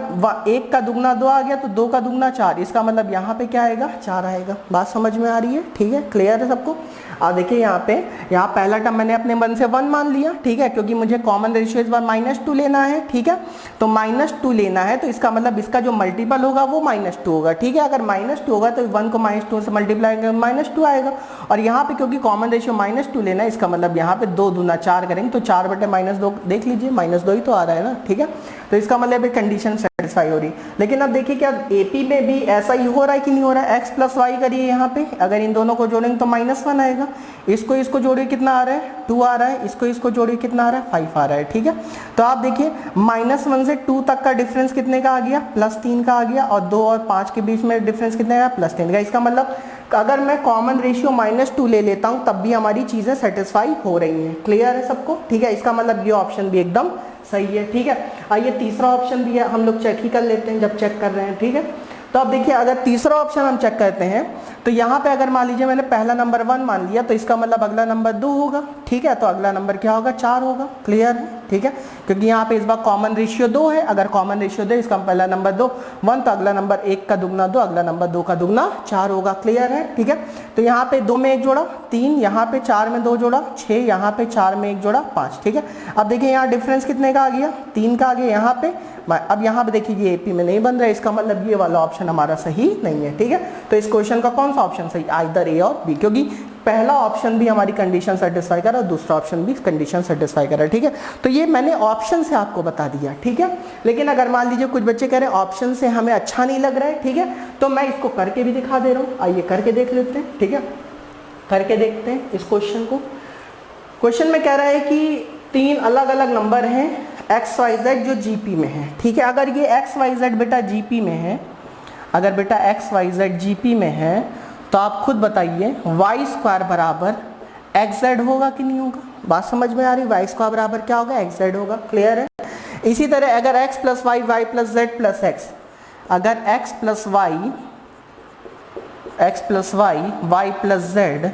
1 का दुगना 2 आ गया तो 2 का दुगना 4, इसका मतलब यहाँ पे क्या आएगा, 4 आएगा। बात समझ में आ रही है? ठीक है, क्लियर है सबको? अब देखिए यहाँ पहला टर्म मैंने अपने मन से 1 मान लिया, ठीक है, क्योंकि मुझे कॉमन रेशियो इस बार -2 लेना है, ठीक है। तो -2 लेना है तो इसका मतलब इसका जो मल्टीपल होगा वो -2 होगा, ठीक है। अगर -2 होगा तो 1 को -2 से मल्टीप्लाई करेंगे -2 आएगा। और यहाँ पे क्योंकि कॉमन रेशियो -2 लेना है, इसका मतलब यहाँ पे 2 दूना 4 करेंगे तो 4/-2 देख लीजिए, -2 ही तो आ रहा है ना, ठीक है। तो इसका मतलब कंडीशन सेटिस्फाई हो रही। लेकिन अब देखिए क्या एपी में भी ऐसा ही हो रहा है कि नहीं हो रहा है, x प्लस वाई करिए यहाँ पे, अगर इन दोनों को जोड़ेंगे तो -1 आएगा, इसको जोड़िए कितना आ रहा है 2 आ रहा है, इसको जोड़िए कितना आ रहा है 5 आ रहा है, ठीक है। तो आप देखिए -1 से 2 तक का डिफरेंस कितने का आ गया, +3 का आ गया, और 2 और 5 के बीच में डिफरेंस कितने का, +3 का। इसका मतलब अगर मैं कॉमन रेशियो -2 ले लेता हूं तब भी हमारी चीजें सेटिस्फाई हो रही हैं। क्लियर है सबको? ठीक है, इसका मतलब ये ऑप्शन भी एकदम सही है, ठीक है। आइए तीसरा ऑप्शन भी है, हम लोग चेक ही कर लेते हैं जब चेक कर रहे हैं, ठीक है। तो अब देखिए अगर तीसरा ऑप्शन हम चेक करते हैं तो यहाँ पे अगर मान लीजिए मैंने पहला नंबर 1 मान लिया तो इसका मतलब अगला नंबर 2 होगा, ठीक है। तो अगला नंबर क्या होगा, 4 होगा। क्लियर है? ठीक है, क्योंकि यहाँ पे इस बार कॉमन रेशियो 2 है, अगर कॉमन रेशियो 2 इसका पहला नंबर 2 1 तो अगला नंबर 1 का दुगना 2, अगला नंबर 2 का दुगना 4 होगा। क्लियर है? ठीक है। तो यहाँ पे 2 में 1 जोड़ा 3, यहाँ पे 4 में 2 जोड़ा 6, यहाँ पे 4 में 1 जोड़ा 5, ठीक है। अब देखिए यहाँ डिफरेंस कितने का आ गया, 3 का आ गया यहाँ पे। अब यहाँ पे देखिए ये एपी में नहीं बन रहा है, इसका मतलब ये वाला ऑप्शन हमारा सही नहीं है, ठीक है। तो इस क्वेश्चन का कौन सा ऑप्शन सही, आइदर ए और बी, क्योंकि पहला ऑप्शन भी हमारी कंडीशन सेटिस्फाई कर रहा है, दूसरा ऑप्शन भी कंडीशन सेटिस्फाई कर रहा है, ठीक है। तो ये मैंने ऑप्शन से आपको बता दिया, ठीक है। लेकिन अगर मान लीजिए कुछ बच्चे कह रहे हैं ऑप्शन से हमें अच्छा नहीं लग रहा है, ठीक है, तो मैं इसको करके भी दिखा दे रहा हूँ। आइए करके देख लेते हैं, ठीक है, करके देखते हैं इस क्वेश्चन को। क्वेश्चन में कह रहा है कि 3 अलग अलग नंबर हैं एक्स वाई जेड जो जीपी में है, ठीक है। अगर ये एक्स वाई जेड बेटा जीपी में है, अगर बेटा एक्स वाई जेड जीपी में है तो आप खुद बताइए वाई स्क्वायर बराबर एक्स जेड होगा कि नहीं होगा। बात समझ में आ रही? वाई स्क्वायर बराबर क्या होगा, एक्स जेड होगा। क्लियर है? इसी तरह अगर x plus y, y plus Z plus x, अगर x plus y, y plus Z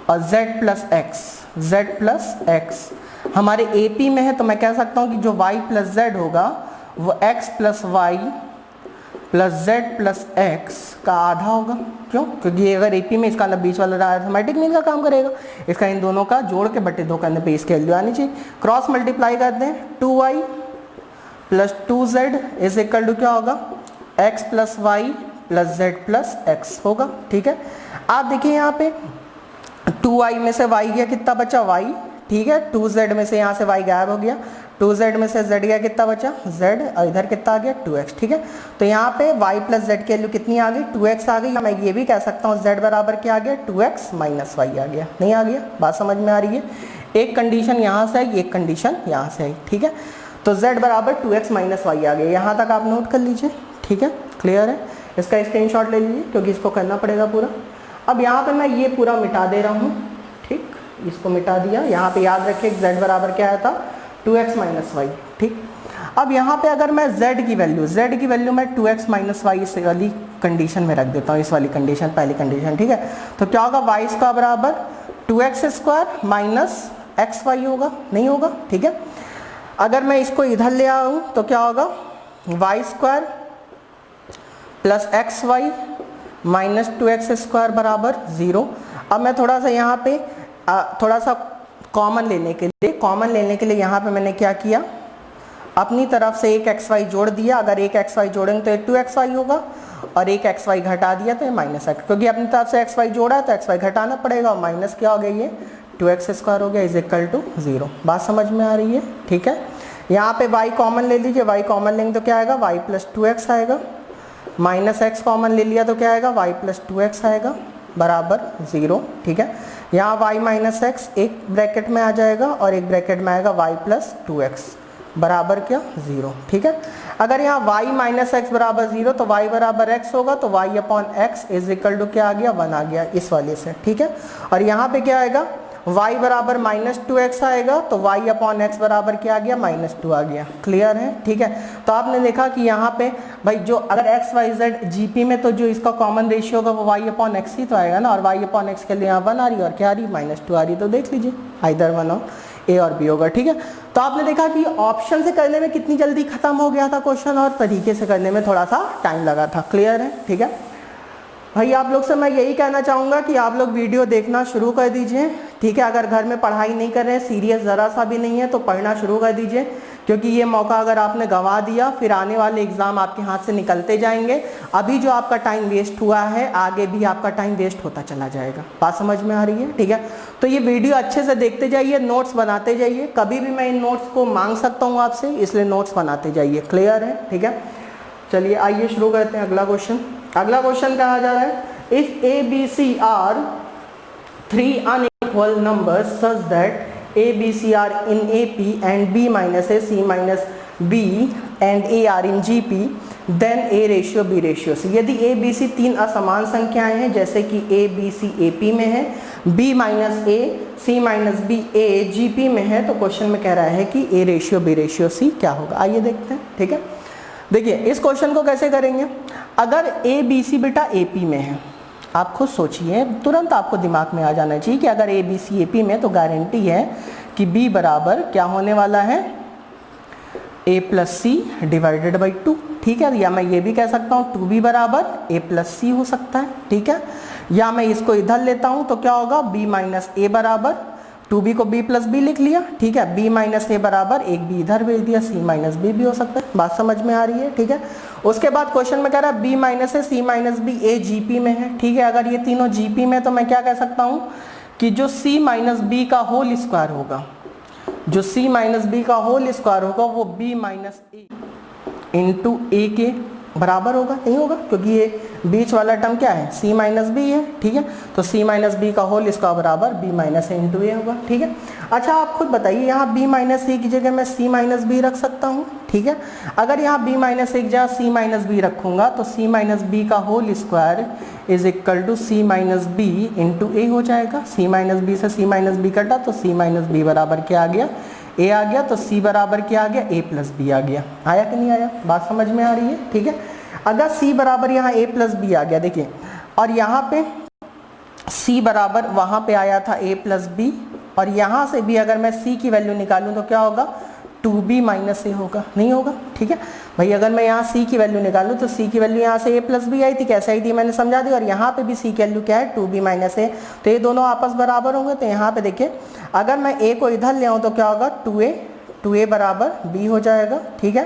और z plus x, z plus x हमारे एपी में है, तो मैं कह सकता हूं कि जो y प्लस जेड होगा वो x plus Y plus Z plus X का आधा होगा। क्यों? क्योंकि अगर एपी में इसका बीच वाला अरिथमेटिक मीन का काम करेगा, इसका इन दोनों का जोड़ के बटे 2 करने पे इसकी वैल्यू आनी चाहिए। क्रॉस मल्टीप्लाई करते हैं, 2y plus 2z is equal to क्या होगा, x plus Y plus Z plus X होगा, ठीक है। आप देखिए यहाँ पे 2i में से y गया, कितना बचा y, ठीक है। 2z में से यहाँ से y गायब हो गया, 2z में से z गया, कितना बचा z, और इधर कितना आ गया 2x, ठीक है। तो यहाँ पे y प्लस z की वैल्यू कितनी आ गई 2x आ गई। मैं ये भी कह सकता हूँ z बराबर क्या आ गया 2x माइनस y आ गया, नहीं आ गया, बात समझ में आ रही है। एक कंडीशन यहाँ से आई, एक कंडीशन यहाँ से आई, ठीक है। तो z बराबर 2x माइनस y आ गया, यहाँ तक आप नोट कर लीजिए, ठीक है, क्लियर है। इसका स्क्रीनशॉट ले लीजिए क्योंकि इसको करना पड़ेगा पूरा। अब यहाँ पे मैं ये पूरा मिटा दे रहा हूँ, ठीक, इसको मिटा दिया। यहाँ पे याद रखिए z बराबर क्या आया था 2x माइनस वाई, ठीक। अब यहाँ पे अगर मैं z की वैल्यू मैं 2x माइनस वाई इस वाली कंडीशन में रख देता हूँ, इस वाली कंडीशन, पहली कंडीशन, ठीक है। तो क्या होगा वाई स्क्वायर बराबर 2x square minus x Y होगा, नहीं होगा, ठीक है। अगर मैं इसको इधर ले आऊँ तो क्या होगा Y square plus X Y minus 2x square बराबर 0। अब मैं थोड़ा सा यहाँ पे थोड़ा सा कॉमन लेने के लिए यहाँ पे मैंने क्या किया, अपनी तरफ से एक एक्स वाई जोड़ दिया। अगर एक एक्स वाई जोड़ेंगे तो ये 2x वाई होगा, और एक एक्स वाई घटा दिया तो ये माइनस एक्स, क्योंकि अपनी तरफ से एक्स वाई जोड़ा है तो एक्स वाई घटाना पड़ेगा, और माइनस क्या हो गया ये 2x स्क्वायर हो गया इज इक्वल टू 0। बात समझ में आ रही है, ठीक है। यहाँ पे y कॉमन ले लीजिए, y कॉमन लेंगे तो क्या आएगा y प्लस 2x आएगा, माइनस x कॉमन ले लिया तो क्या आएगा y प्लस 2x आएगा बराबर 0, ठीक है। यहाँ y माइनस एक्स एक ब्रैकेट में आ जाएगा और एक ब्रैकेट में आएगा y प्लस 2x बराबर क्या 0, ठीक है। अगर यहाँ y माइनस एक्स बराबर 0 तो y बराबर x होगा, तो y upon X is equal to क्या आ गया 1 आ गया इस वाले से, ठीक है। और यहाँ पे क्या आएगा y बराबर माइनस 2x आएगा, तो y अपॉन एक्स बराबर क्या आ गया माइनस 2 आ गया, क्लियर है, ठीक है। तो आपने देखा कि यहाँ पे भाई जो अगर x y z GP में तो जो इसका कॉमन रेशियो होगा वो y अपॉन एक्स ही तो आएगा ना, और y अपॉन एक्स के लिए यहाँ 1 आ रही है और क्या आ रही है माइनस 2 आ रही है, तो देख लीजिए आइदर वन हो A और B होगा, ठीक है। तो आपने देखा कि ऑप्शन से करने में कितनी जल्दी खत्म हो गया था क्वेश्चन, और तरीके से करने में थोड़ा सा टाइम लगा था, क्लियर है, ठीक है। भाई आप लोग से मैं यही कहना चाहूँगा कि आप लोग वीडियो देखना शुरू कर दीजिए, ठीक है। अगर घर में पढ़ाई नहीं कर रहे हैं, सीरियस ज़रा सा भी नहीं है, तो पढ़ना शुरू कर दीजिए, क्योंकि ये मौका अगर आपने गंवा दिया फिर आने वाले एग्ज़ाम आपके हाथ से निकलते जाएंगे। अभी जो आपका टाइम वेस्ट हुआ है आगे भी आपका टाइम वेस्ट होता चला जाएगा। बात समझ में आ रही है, ठीक है। तो ये वीडियो अच्छे से देखते जाइए, नोट्स बनाते जाइए, कभी भी मैं इन नोट्स को मांग सकता हूँ आपसे, इसलिए नोट्स बनाते जाइए, क्लियर है, ठीक है। चलिए आइए शुरू करते हैं अगला क्वेश्चन। अगला क्वेश्चन कहा जा रहा है if A B C are 3 unequal numbers such that A, B, C are in AP and B minus A, C minus B and A are in GP, then A ratio B ratio C। यदि A, B, C तीन असमान संख्याएं हैं, जैसे कि A, B, C AP में है, B minus A, C minus B A GP में है, तो क्वेश्चन में कह रहा है कि A ratio B ratio C क्या होगा। आइए देखते हैं, ठीक है। देखिए इस क्वेश्चन को कैसे करेंगे। अगर A, B, C बेटा AP में है, आप खुद सोचिए, तुरंत आपको दिमाग में आ जाना चाहिए कि अगर A, B, C AP में, तो गारंटी है कि B बराबर क्या होने वाला है A plus C divided by 2, ठीक है। या मैं ये भी कह सकता हूँ 2B बराबर A प्लस सी हो सकता है, ठीक है। या मैं इसको इधर लेता हूँ तो क्या होगा B माइनस A बराबर 2B को B प्लस B लिख लिया, ठीक है। B माइनस A बराबर एक B इधर भेज दिया, C माइनस B भी हो सकता है। बात समझ में आ रही है, ठीक है। उसके बाद क्वेश्चन में कह रहा है B minus A, C minus B A GP में है, ठीक है। अगर ये तीनों GP में, तो मैं क्या कह सकता हूँ कि जो C माइनस B का होल स्क्वायर होगा, जो C माइनस B का होल स्क्वायर होगा वो B minus A into A के बराबर होगा, नहीं होगा, क्योंकि ये बीच वाला टर्म क्या है C माइनस B है, ठीक है। तो C माइनस B का होल इसका बराबर B minus A into A होगा, ठीक है। अच्छा आप खुद बताइए, यहाँ B माइनस A की जगह मैं C माइनस B रख सकता हूँ, ठीक है। अगर यहाँ B माइनस A की जगह C माइनस B रखूँगा तो C माइनस B का whole square is equal to C minus B into A हो जाएगा। C माइनस B से C माइनस B कटा तो C माइनस B बराबर क्या आ गया A आ गया, तो C बराबर क्या आ गया A प्लस B आ गया। आया कि नहीं आया, बात समझ में आ रही है, ठीक है। अगर C बराबर यहाँ A प्लस B आ गया, देखिए, और यहाँ पे C बराबर वहाँ पे आया था A प्लस B, और यहाँ से भी अगर मैं C की वैल्यू निकालूँ तो क्या होगा 2B माइनस A होगा, नहीं होगा, ठीक है भाई। अगर मैं यहाँ C की वैल्यू निकालूँ तो C की वैल्यू यहाँ से A प्लस B आई थी, कैसे आई थी मैंने समझा दी, और यहाँ पे भी C की वैल्यू क्या है 2B माइनस A, तो ये दोनों आपस बराबर होंगे। तो यहाँ पे देखिए अगर मैं A को इधर ले आऊँ तो क्या होगा 2A बराबर B हो जाएगा, ठीक है।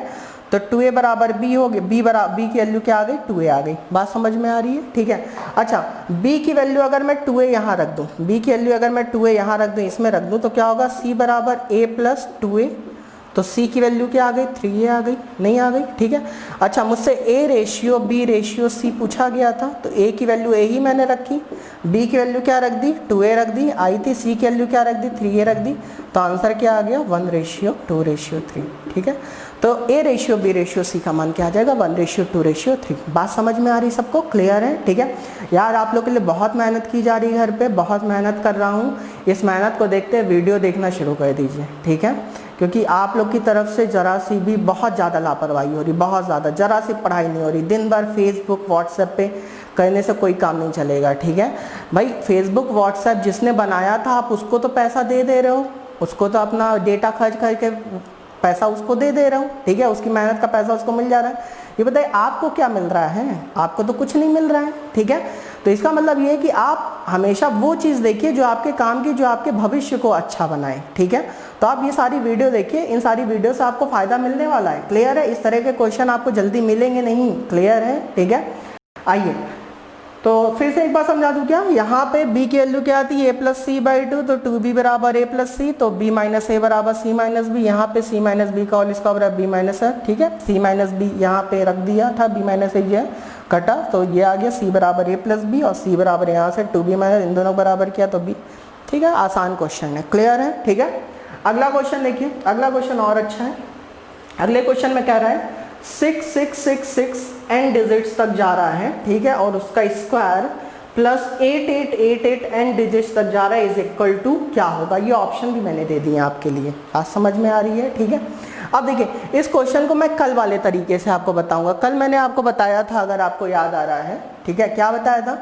तो 2a बराबर b हो गया, b की वैल्यू क्या आ गई 2a आ गई। बात समझ में आ रही है, ठीक है। अच्छा b की वैल्यू अगर मैं 2a यहाँ रख दूँ, b की वैल्यू अगर मैं 2a यहाँ रख दूँ, इसमें रख दूँ, तो क्या होगा c बराबर a प्लस 2a, तो c की वैल्यू क्या आ गई 3a आ गई, नहीं आ गई, ठीक है। अच्छा मुझसे a ratio b ratio c पूछा गया था, तो a की वैल्यू a ही मैंने रखी, b की वैल्यू क्या रख दी 2a रख दी, आई थी, c की वैल्यू क्या रख दी 3a रख दी, तो आंसर क्या आ गया 1:2:3, ठीक है। तो a ratio b ratio c का मान क्या आ जाएगा 1:2:3। बात समझ में आ रही सबको, क्लियर है, ठीक है। यार आप लोग के लिए बहुत मेहनत की जा रही है, घर पे बहुत मेहनत कर रहा हूँ, इस मेहनत को देखते वीडियो देखना शुरू कर दीजिए, ठीक है, क्योंकि आप लोग की तरफ से जरा सी भी बहुत ज़्यादा लापरवाही हो रही, बहुत ज़्यादा, जरा सी पढ़ाई नहीं हो रही, दिन भर फेसबुक व्हाट्सएप पे करने से कोई काम नहीं चलेगा, ठीक है भाई। फेसबुक व्हाट्सएप जिसने बनाया था आप उसको तो पैसा दे रहे हो, उसको तो अपना डेटा खर्च करके पैसा उसको दे रहे हो, ठीक है, उसकी मेहनत का पैसा उसको मिल जा रहा है। ये बताइए आपको क्या मिल रहा है, आपको तो कुछ नहीं मिल रहा है, ठीक है। तो इसका मतलब ये है कि आप हमेशा वो चीज़ देखिए जो आपके काम की, जो आपके भविष्य को अच्छा बनाए, ठीक है। तो आप ये सारी वीडियो देखिए, इन सारी वीडियो से आपको फायदा मिलने वाला है, क्लियर है। इस तरह के क्वेश्चन आपको जल्दी मिलेंगे नहीं, क्लियर है, ठीक है। आइए तो फिर से एक बार समझा दूं क्या, यहाँ पे b की वैल्यू क्या आती है a प्लस सी बाई 2, तो 2b बराबर a प्लस सी, तो b माइनस a बराबर c माइनस b, यहाँ पे c माइनस b का होल स्क्वायर बराबर b माइनस है, ठीक है। c माइनस b यहाँ पे रख दिया था, b माइनस a ये कटा, तो ये आ गया c बराबर a प्लस b, और c बराबर यहाँ से 2b माइनस, इन दोनों बराबर किया तो b, ठीक है। आसान क्वेश्चन है, क्लियर है, ठीक है। अगला क्वेश्चन देखिए, अगला क्वेश्चन और अच्छा है। अगले क्वेश्चन में कह रहा है 6666 n डिजिट्स तक जा रहा है, ठीक है, और उसका स्क्वायर प्लस 8888 n डिजिट्स तक जा रहा है, इज इक्वल टू क्या होगा। ये ऑप्शन भी मैंने दे दिए आपके लिए, आज समझ में आ रही है, ठीक है। अब देखिए इस क्वेश्चन को मैं कल वाले तरीके से आपको बताऊंगा। कल मैंने आपको बताया था, अगर आपको याद आ रहा है, ठीक है, क्या बताया था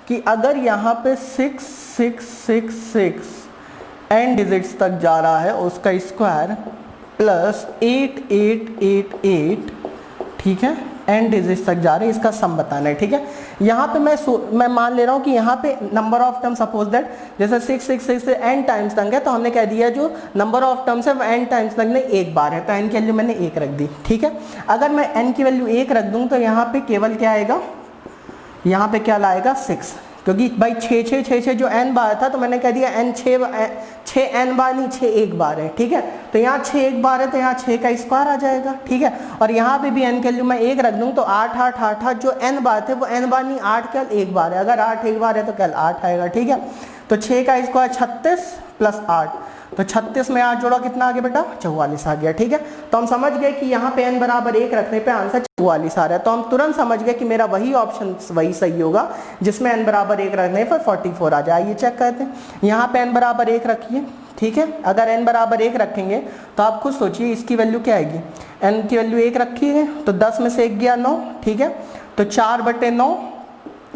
कि अगर यहाँ पे 6666 n डिजिट्स तक जा रहा है, उसका स्क्वायर प्लस 8888, ठीक है, n डिजिट्स तक जा रहे हैं, इसका सम बताना है, ठीक है। यहाँ पे मैं मान ले रहा हूँ कि यहाँ पे number of term, suppose that जैसे 666 से n टाइम्स तक है, तो हमने कह दिया जो नंबर ऑफ टर्म्स है वो n टाइम्स तक नहीं एक बार है, तो n की वैल्यू मैंने 1 रख दी, ठीक है। अगर मैं n की वैल्यू 1 रख दूँ तो यहाँ पे केवल क्या आएगा, यहाँ पे क्या लाएगा 6, क्योंकि भाई 6 जो n बार था, तो मैंने कह दिया n 6 n बार नहीं 6 एक बार है, ठीक है। तो यहाँ 6 एक बार है, तो यहाँ 6 का स्क्वायर आ जाएगा, ठीक है। और यहाँ पे भी n की वैल्यू मैं 1 रख दूँ तो 8 8 8 8 जो n बार थे वो n बार नहीं 8 कल एक बार है, अगर 8 एक बार है तो कल 8 आएगा, ठीक है। तो 6 का स्क्वायर 36 प्लस 8, तो 36 में 8 जोड़ा कितना आ गया बेटा 44 आ गया, ठीक है। तो हम समझ गए कि यहाँ पे n बराबर 1 रखने पे आंसर 44 आ रहा है, तो हम तुरंत समझ गए कि मेरा वही ऑप्शन वही सही होगा जिसमें n बराबर 1 रखने पर 44 आ जाए। ये चेक करते हैं, यहाँ पे n बराबर 1 रखिए, ठीक है। अगर n बराबर 1 रखेंगे तो आप खुद सोचिए इसकी वैल्यू क्या आएगी, n की वैल्यू 1 रखी है तो 10 में से 1 गया 9, ठीक है, तो 4/9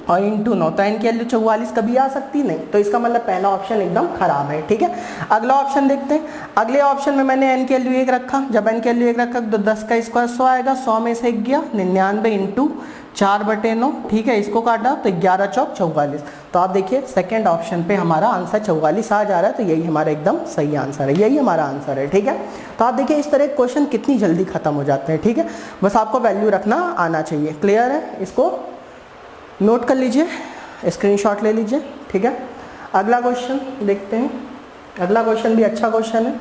और इंटू 9, तो n की वैल्यू 44 कभी आ सकती नहीं, तो इसका मतलब पहला ऑप्शन एकदम खराब है, ठीक है। अगला ऑप्शन देखते हैं। अगले ऑप्शन में मैंने n की वैल्यू 1 रखा, जब n की वैल्यू 1 रखा तो 10 का स्क्वायर 100 आएगा, 100 में से 1 गया 99 इंटू 4/9, ठीक है, इसको काटा तो 11 चौक 44। तो आप देखिए सेकंड ऑप्शन पे हमारा आंसर 44 आ जा रहा है, तो यही हमारा एकदम सही आंसर है, यही हमारा आंसर है, ठीक है। तो आप देखिए इस तरह क्वेश्चन कितनी जल्दी खत्म हो जाते हैं, ठीक है। बस आपको वैल्यू रखना आना चाहिए, क्लियर है। इसको नोट कर लीजिए, स्क्रीनशॉट ले लीजिए, ठीक है। अगला क्वेश्चन देखते हैं। अगला क्वेश्चन भी अच्छा क्वेश्चन है।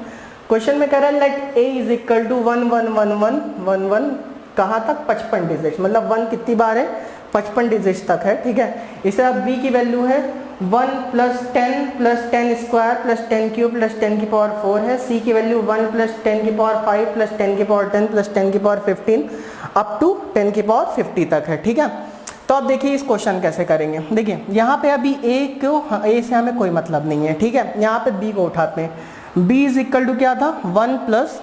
क्वेश्चन में कह रहा है let a is equal to 1 1 1 1 1 1 कहाँ तक 55 डिजिट, मतलब 1 कितनी बार है 55 डिजिट तक है, ठीक है। इसे अब b की वैल्यू है 1 plus 10 square plus 10 cube plus 10 की पावर 4 है। c की वैल्यू 1 प्लस 10 की पावर 5 प्लस 10 की पावर 10 प्लस 10 की पावर 15 अप टू 10 की पावर 50 तक है, ठीक है। तो अब देखिए इस क्वेश्चन कैसे करेंगे। देखिए यहाँ पे अभी a से हमें कोई मतलब नहीं है, ठीक है। यहाँ पे b को उठाते हैं, b इज इक्वल टू क्या था 1 plus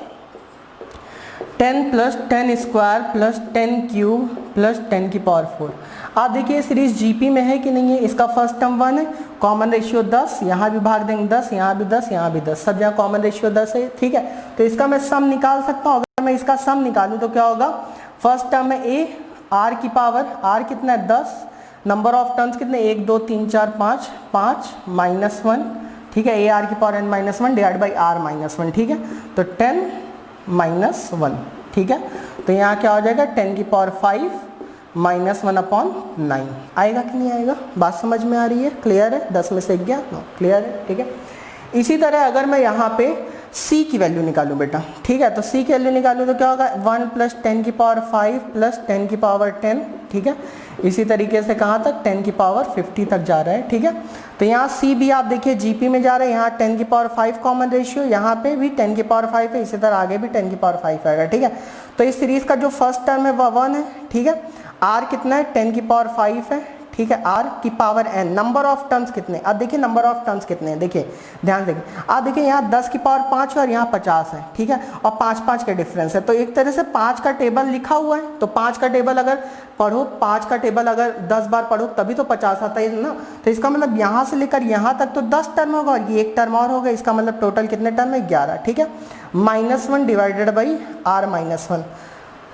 10 square plus 10 cube plus 10 की पावर 4। आप देखिए सीरीज जीपी में है कि नहीं है। इसका फर्स्ट टर्म 1 है, कॉमन रेशियो 10, यहाँ भी भाग देंगे 10, यहाँ भी 10, यहाँ भी 10, सब जगह कॉमन रेशियो 10 है, ठीक है। तो इसका मैं सम निकाल सकता हूँ। अगर मैं इसका सम निकालूँ तो क्या होगा, फर्स्ट टर्म है a, r की पावर, r कितना है 10, नंबर ऑफ टर्म्स कितने 1 2 3 4 5 5 माइनस 1, ठीक है, a r की power n minus 1 divide by r minus 1, ठीक है। तो 10 माइनस 1, ठीक है। तो यहाँ क्या हो जाएगा 10 की पावर 5 माइनस 1/9 आएगा कि नहीं आएगा? बात समझ में आ रही है? क्लियर है? 10 में से 11 नो क्लियर है, ठीक है। इसी तरह अगर मैं यहाँ पे c की वैल्यू निकालूं बेटा, ठीक है, तो c की वैल्यू निकालूं तो क्या होगा 1 प्लस 10 की पावर 5 प्लस 10 की पावर 10, ठीक है। इसी तरीके से कहाँ तक 10 की पावर 50 तक जा रहा है, ठीक है। तो यहाँ c भी आप देखिए जीपी में जा रहा है, यहाँ 10 की पावर 5 कॉमन रेशियो, यहाँ पे भी 10 की पावर 5 है, इसी तरह आगे भी 10 की पावर 5 आएगा, ठीक है। तो इस सीरीज का जो फर्स्ट टर्म है वह 1 है, ठीक है। r कितना है 10 की पावर 5 है, ठीक है। r की power n, number of terms कितने, अब देखिए नंबर ऑफ टर्म्स कितने हैं, देखिए ध्यान देखिए, आप देखिए यहाँ 10 की पावर 5 है और यहाँ 50 है, ठीक है, और 5 के डिफरेंस है। तो एक तरह से 5 का टेबल लिखा हुआ है, तो 5 का टेबल अगर पढ़ो, 5 का टेबल अगर 10 बार पढ़ो तभी तो 50 आता है ना। तो इसका मतलब यहाँ से लेकर यहाँ तक तो 10 टर्म होगा और ये एक टर्म और होगा, इसका मतलब टोटल कितने टर्म है 11, ठीक है। -1 डिवाइडेड बाई r-1,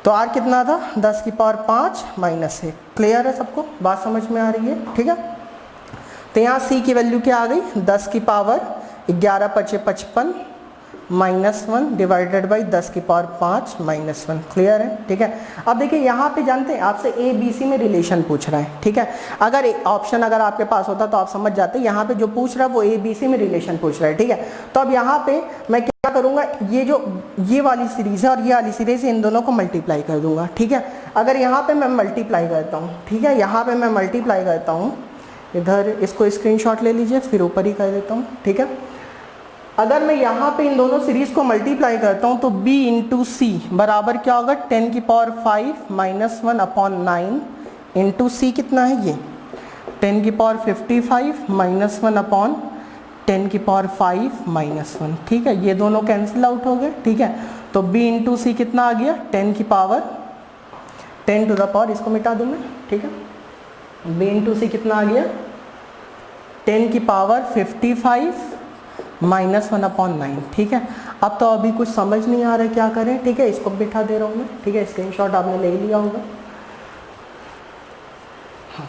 तो r कितना था 10 की पावर 5 माइनस 1। क्लियर है सबको? बात समझ में आ रही है, ठीक है। तो यहाँ c की वैल्यू क्या आ गई 10 की पावर 11 × 5 = 55 -1 डिवाइडेड बाई 10 की पावर 5 -1। क्लियर है, ठीक है। अब देखिए यहाँ पे जानते हैं आपसे a b c में रिलेशन पूछ रहा है, ठीक है। अगर ऑप्शन अगर आपके पास होता तो आप समझ जाते, यहाँ पे जो पूछ रहा है वो a b c में रिलेशन पूछ रहा है, ठीक है। तो अब यहाँ पे मैं क्या करूँगा, ये वाली सीरीज है और ये वाली सीरीज है, इन दोनों को मल्टीप्लाई कर दूंगा, ठीक है। अगर यहाँ पे मैं मल्टीप्लाई करता हूँ, ठीक है, यहाँ पे मैं मल्टीप्लाई करता हूँ, इधर इसको स्क्रीनशॉट ले लीजिए, फिर ऊपर ही कर देता हूँ, ठीक है। अगर मैं यहाँ पे इन दोनों सीरीज को मल्टीप्लाई करता हूँ तो b इंटू सी बराबर क्या होगा 10 की पावर 5 -1/9 इंटू सी कितना है ये 10 की पावर 55 -1/10 की पावर 5 -1, ठीक है। ये दोनों कैंसिल आउट हो गए, ठीक है। तो b इंटू सी कितना आ गया 10 की पावर 10 टू द पावर, इसको मिटा दूँ मैं, ठीक है। b इंटू सी कितना आ गया 10 की पावर 55 -1/9, ठीक है। अब तो अभी कुछ समझ नहीं आ रहा है क्या करें, ठीक है, इसको बिठा दे रहा हूँ मैं, ठीक है। स्क्रीनशॉट आपने ले लिया होगा, हाँ।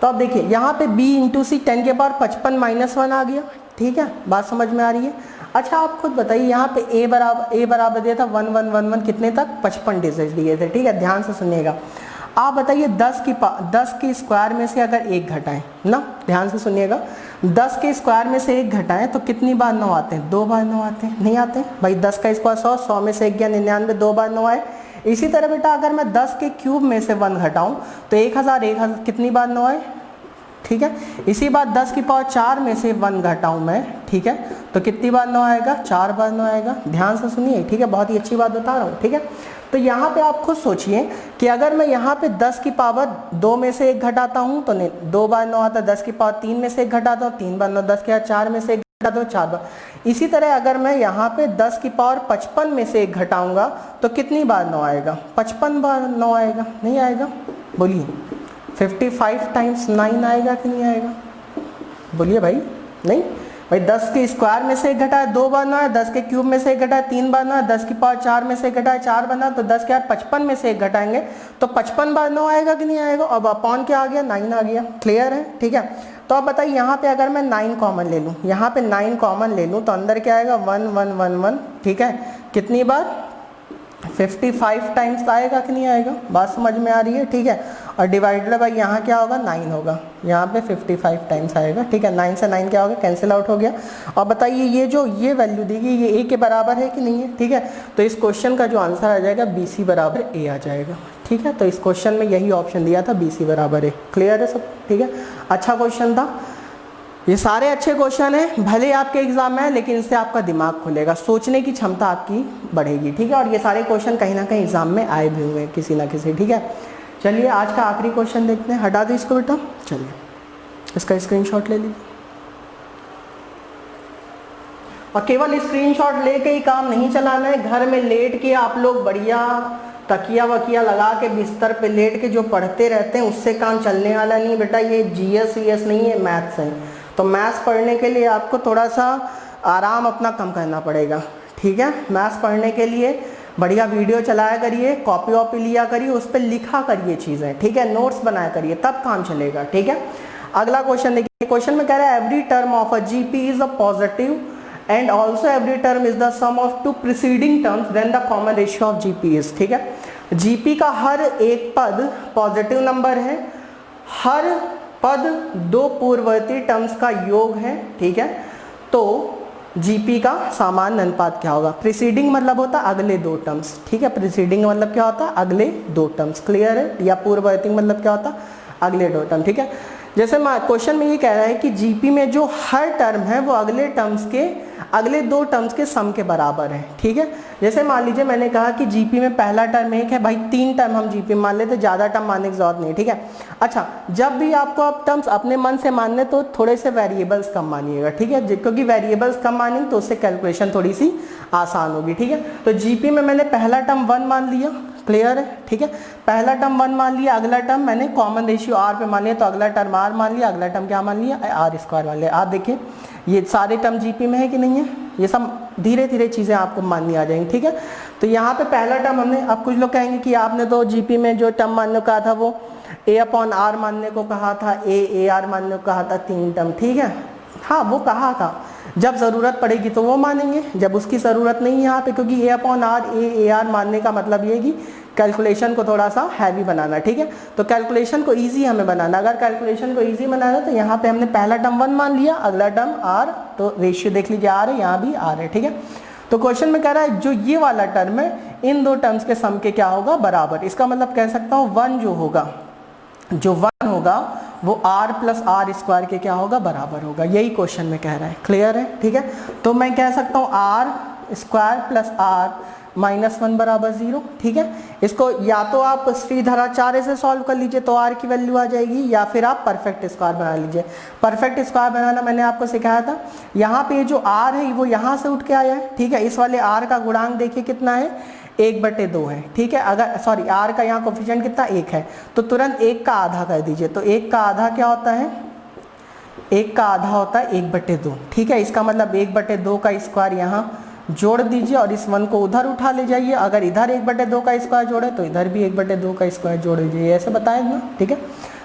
तो अब देखिए यहाँ पे b इंटू सी 10 के पावर 55 -1 आ गया, ठीक है। बात समझ में आ रही है? अच्छा आप खुद बताइए, यहाँ पे a बराबर दिया था 1 1 1 1 कितने तक 55 डिजिट दिए थे, ठीक है। ध्यान से सुनिएगा, आप बताइए 10 के स्क्वायर में से अगर 1 घटाएं ना, ध्यान से सुनिएगा, 10 के स्क्वायर में से 1 घटाएं तो कितनी बार 9 आते हैं? 2 बार 9 आते हैं, नहीं आते भाई। 10 का स्क्वायर 100, 100 में से 1 गया 99, 2 बार 9 आए। इसी तरह बेटा अगर मैं 10 के क्यूब में से 1 घटाऊं तो 1000 कितनी बार 9 आए, ठीक है। इसी बात 10 की पावर 4 में से 1 घटाऊं मैं, ठीक है, तो कितनी बार 9 आएगा? 4 बार 9 आएगा। ध्यान से सुनिए, ठीक है, बहुत ही अच्छी बात बता रहा हूँ, ठीक है। तो यहाँ पे आप खुद सोचिए कि अगर मैं यहाँ पे 10 की पावर 2 में से 1 घटाता हूँ तो 2 बार 9 आता है, 10 की पावर 3 में से 1 घटाता हूँ 3 बार 9, 10 के 4 में से 1 घटाता हूँ 4 बार। इसी तरह अगर मैं यहाँ पे 10 की पावर 55 में से 1 घटाऊंगा तो कितनी बार 9 आएगा? 55 बार 9 आएगा, नहीं आएगा? बोलिए 55 टाइम्स 9 आएगा कि नहीं आएगा? बोलिए भाई, नहीं भाई। 10 के स्क्वायर में से 1 घटाया 2 बार 9 है, 10 के क्यूब में से 1 घटाया 3 बार 9 है, 10 की पावर 4 में से 1 घटाया 4 बार 9, तो 10 के 55 में से 1 घटाएंगे तो 55 बार 9 आएगा कि नहीं आएगा? अब अपॉन क्या आ गया 9 आ गया। क्लियर है, ठीक है। तो अब बताइए यहाँ पे अगर मैं 9 कॉमन ले लूँ, यहाँ पे 9 कॉमन ले लूँ तो अंदर क्या आएगा 1 1 1 1, ठीक है। कितनी बार 55 टाइम्स आएगा कि नहीं आएगा? बात समझ में आ रही है, ठीक है। और डिवाइडेड बाई यहाँ क्या होगा 9 होगा, यहाँ पे 55 टाइम्स आएगा, ठीक है। 9 से 9 क्या हो गया? कैंसिल आउट हो गया। और बताइए ये वैल्यू दी गई ये a के बराबर है कि नहीं है, ठीक है। तो इस क्वेश्चन का जो आंसर आ जाएगा BC बराबर a आ जाएगा, ठीक है। तो इस क्वेश्चन में यही ऑप्शन दिया था, BC बराबर a। क्लियर है सब, ठीक है। अच्छा क्वेश्चन था, ये सारे अच्छे क्वेश्चन हैं, भले आपके एग्जाम में है लेकिन इससे आपका दिमाग खुलेगा, सोचने की क्षमता आपकी बढ़ेगी, ठीक है। और ये सारे क्वेश्चन कहीं ना कहीं एग्जाम में आए भी हुए हैं किसी ना किसी, ठीक है। चलिए आज का आखिरी क्वेश्चन देखते हैं, हटा दो इसको बेटा, चलिए इसका स्क्रीनशॉट ले लीजिए। और केवल स्क्रीनशॉट लेके ही काम नहीं चलाना है, घर में लेट के आप लोग बढ़िया तकिया वकिया लगा के बिस्तर पे लेट के जो पढ़ते रहते हैं उससे काम चलने वाला नहीं बेटा। ये GS VS नहीं है, मैथ्स है। तो मैथ्स पढ़ने के लिए आपको थोड़ा सा आराम अपना कम करना पड़ेगा, ठीक है। मैथ्स पढ़ने के लिए बढ़िया वीडियो चलाया करिए, कॉपी वॉपी लिया करिए, उस पर लिखा करिए चीज़ें, ठीक है, नोट्स बनाया करिए, तब काम चलेगा, ठीक है। अगला क्वेश्चन देखिए, क्वेश्चन में कह रहा है every term of a GP is a positive and also every term is the sum of 2 preceding terms then the common ratio of GP is, ठीक है। जीपी का हर एक पद पॉजिटिव नंबर है, हर पद दो पूर्ववर्ती टर्म्स का योग है, ठीक है। तो जीपी का सामान्य अनुपात क्या होगा? प्रीसीडिंग मतलब होता है अगले दो टर्म्स, ठीक है। प्रीसीडिंग मतलब क्या होता है? अगले दो टर्म्स, क्लियर है। या पूर्ववर्ती मतलब क्या होता है? अगले दो टर्म, ठीक है। जैसे क्वेश्चन में ये कह रहा है कि जीपी में जो हर टर्म है वो अगले दो टर्म्स के सम के बराबर है, ठीक है। जैसे मान लीजिए मैंने कहा कि जीपी में पहला टर्म एक है, भाई 3 टर्म हम जीपी मान लेते, ज़्यादा टर्म मानने की जरूरत नहीं, ठीक है। अच्छा, जब भी आपको आप टर्म्स अपने मन से मानने तो थोड़े से वेरिएबल्स कम मानिएगा, ठीक है, क्योंकि वेरिएबल्स कम मानेंगे तो उससे कैलकुलेशन थोड़ी सी आसान होगी, ठीक है। तो जीपी में मैंने पहला टर्म 1 मान लिया, क्लियर है, ठीक है। पहला टर्म 1 मान लिया, अगला टर्म मैंने कॉमन रेशियो r पे मान लिया, तो अगला टर्म r मान लिया, अगला टर्म क्या मान लिया? r² मान लिया। आप देखिए ये सारे टर्म जीपी में है कि नहीं है? ये सब धीरे धीरे चीज़ें आपको माननी आ जाएंगी, ठीक है। तो यहाँ पे पहला टर्म हमने, अब कुछ लोग कहेंगे कि आपने तो जीपी में जो टर्म मानने को कहा था वो a/r मानने को कहा था, a/r मानने को कहा था, 3 टर्म, ठीक है। हाँ, वो कहा था, जब ज़रूरत पड़ेगी तो वो मानेंगे, जब उसकी ज़रूरत नहीं है यहाँ पे, क्योंकि a/r मानने का मतलब ये कि कैलकुलेशन को थोड़ा सा हैवी बनाना, ठीक है। तो कैलकुलेशन को इजी हमें बनाना, अगर कैलकुलेशन को इजी बनाना तो यहाँ पे हमने पहला टर्म 1 मान लिया, अगला टर्म r, तो रेशियो देख लीजिए r है, यहाँ भी r है, ठीक है। तो क्वेश्चन में कह रहा है जो ये वाला टर्म है इन दो टर्म्स के सम के क्या होगा? बराबर। इसका मतलब कह सकता हूँ 1 जो 1 होगा वो r+r² के क्या होगा? बराबर होगा। यही क्वेश्चन में कह रहा है, क्लियर है, ठीक है। तो मैं कह सकता हूँ r² + r-1 बराबर 0, ठीक है। इसको या तो आप श्रीधराचार्य से सॉल्व कर लीजिए तो r की वैल्यू आ जाएगी, या फिर आप परफेक्ट स्क्वायर बना लीजिए। परफेक्ट स्क्वायर बनाना मैंने आपको सिखाया था। यहाँ पे जो r है वो यहाँ से उठ के आया है, ठीक है। इस वाले r का गुणांक देखिए कितना है? 1/2 है, ठीक है। अगर सॉरी r का यहाँ कोफिशिएंट कितना? 1 है, तो तुरंत 1 का आधा कर दीजिए। तो 1 का आधा क्या होता है? 1 का आधा होता है 1/2, ठीक है। इसका मतलब 1/2 का स्क्वायर यहाँ जोड़ दीजिए और इस 1 को उधर उठा ले जाइए। अगर इधर 1/2 का स्क्वायर जोड़े तो इधर भी 1/2 का स्क्वायर जोड़ दीजिए, ऐसे बताया ना, ठीक है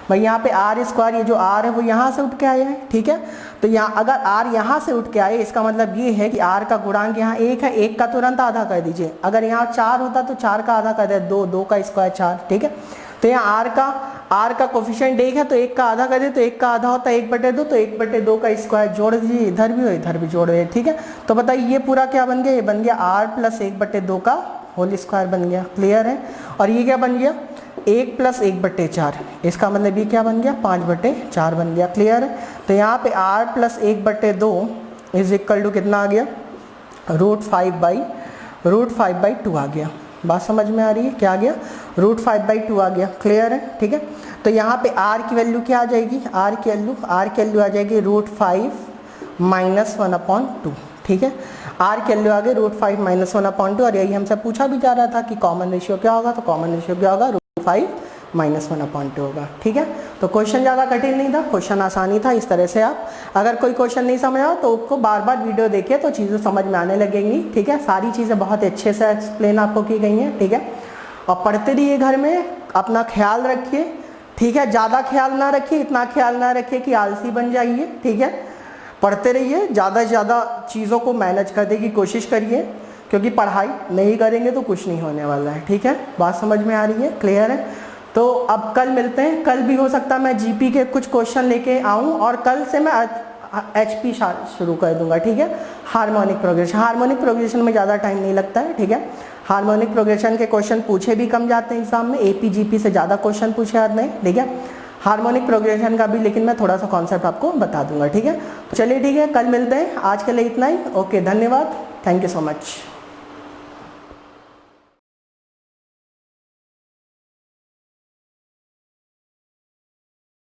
भाई। यहाँ पे r², ये जो r है वो यहाँ से उठ के आया है, ठीक है। तो यहाँ अगर r यहाँ से उठ के आए, इसका मतलब ये है कि r का गुणांक यहाँ 1 है, 1 का तुरंत आधा कर दीजिए। अगर यहाँ 4 होता तो 4 का आधा कर दे, 2 का स्क्वायर 4, ठीक है। तो यहाँ r का कोफिशिएंट 1 है, तो 1 का आधा कर दे, तो 1 का आधा होता है 1/2, तो 1/2 का स्क्वायर जोड़ दीजिए, इधर भी और इधर भी जोड़ दीजिए, ठीक है। तो बताइए ये पूरा क्या बन गया? ये बन गया r+1/2 का होल स्क्वायर बन गया, क्लियर है। और ये क्या बन गया? 1 + 1/4, इसका मतलब ये क्या बन गया? 5/4 बन गया, क्लियर है। तो यहाँ पे r+1/2 = कितना आ गया? √5/2 आ गया। बात समझ में आ रही है? क्या आ गया? √5/2 आ गया, क्लियर है, ठीक है। तो यहाँ पे r की वैल्यू क्या आ जाएगी? r की वैल्यू आ जाएगी √5 - 1/2, ठीक है। r की वैल्यू आ गई √5 - 1/2, और यही हमसे पूछा भी जा रहा था कि कॉमन रेशियो क्या होगा? तो कॉमन रेशियो क्या होगा? √5 - 1/2 होगा, ठीक है। तो क्वेश्चन ज़्यादा कठिन नहीं था, क्वेश्चन आसानी था। इस तरह से आप अगर कोई क्वेश्चन नहीं समझ आओ तो उसको बार बार वीडियो देखिए तो चीज़ें समझ में आने लगेंगी, ठीक है। सारी चीज़ें बहुत अच्छे से एक्सप्लेन आपको की गई हैं, ठीक है। और पढ़ते रहिए घर में, अपना ख्याल रखिए, ठीक है। ज़्यादा ख्याल ना रखिए, इतना ख्याल ना रखिए कि आलसी बन जाइए, ठीक है। पढ़ते रहिए, ज़्यादा से ज़्यादा चीज़ों को मैनेज करने की कोशिश करिए, क्योंकि पढ़ाई नहीं करेंगे तो कुछ नहीं होने वाला है, ठीक है। बात समझ में आ रही है? क्लियर है। तो अब कल मिलते हैं। कल भी हो सकता है मैं जीपी के कुछ क्वेश्चन लेके आऊँ, और कल से मैं HP शुरू कर दूंगा, ठीक है। हार्मोनिक प्रोग्रेशन में ज़्यादा टाइम नहीं लगता है, ठीक है। हार्मोनिक प्रोग्रेशन के क्वेश्चन पूछे भी कम जाते हैं एग्जाम में, AP GP से ज़्यादा क्वेश्चन पूछे जाते हैं, ठीक है। हार्मोनिक प्रोग्रेशन का भी लेकिन मैं थोड़ा सा कॉन्सेप्ट आपको बता दूंगा, ठीक है। तो चलिए ठीक है, कल मिलते हैं। आज के लिए इतना ही। ओके, धन्यवाद, थैंक यू सो मच।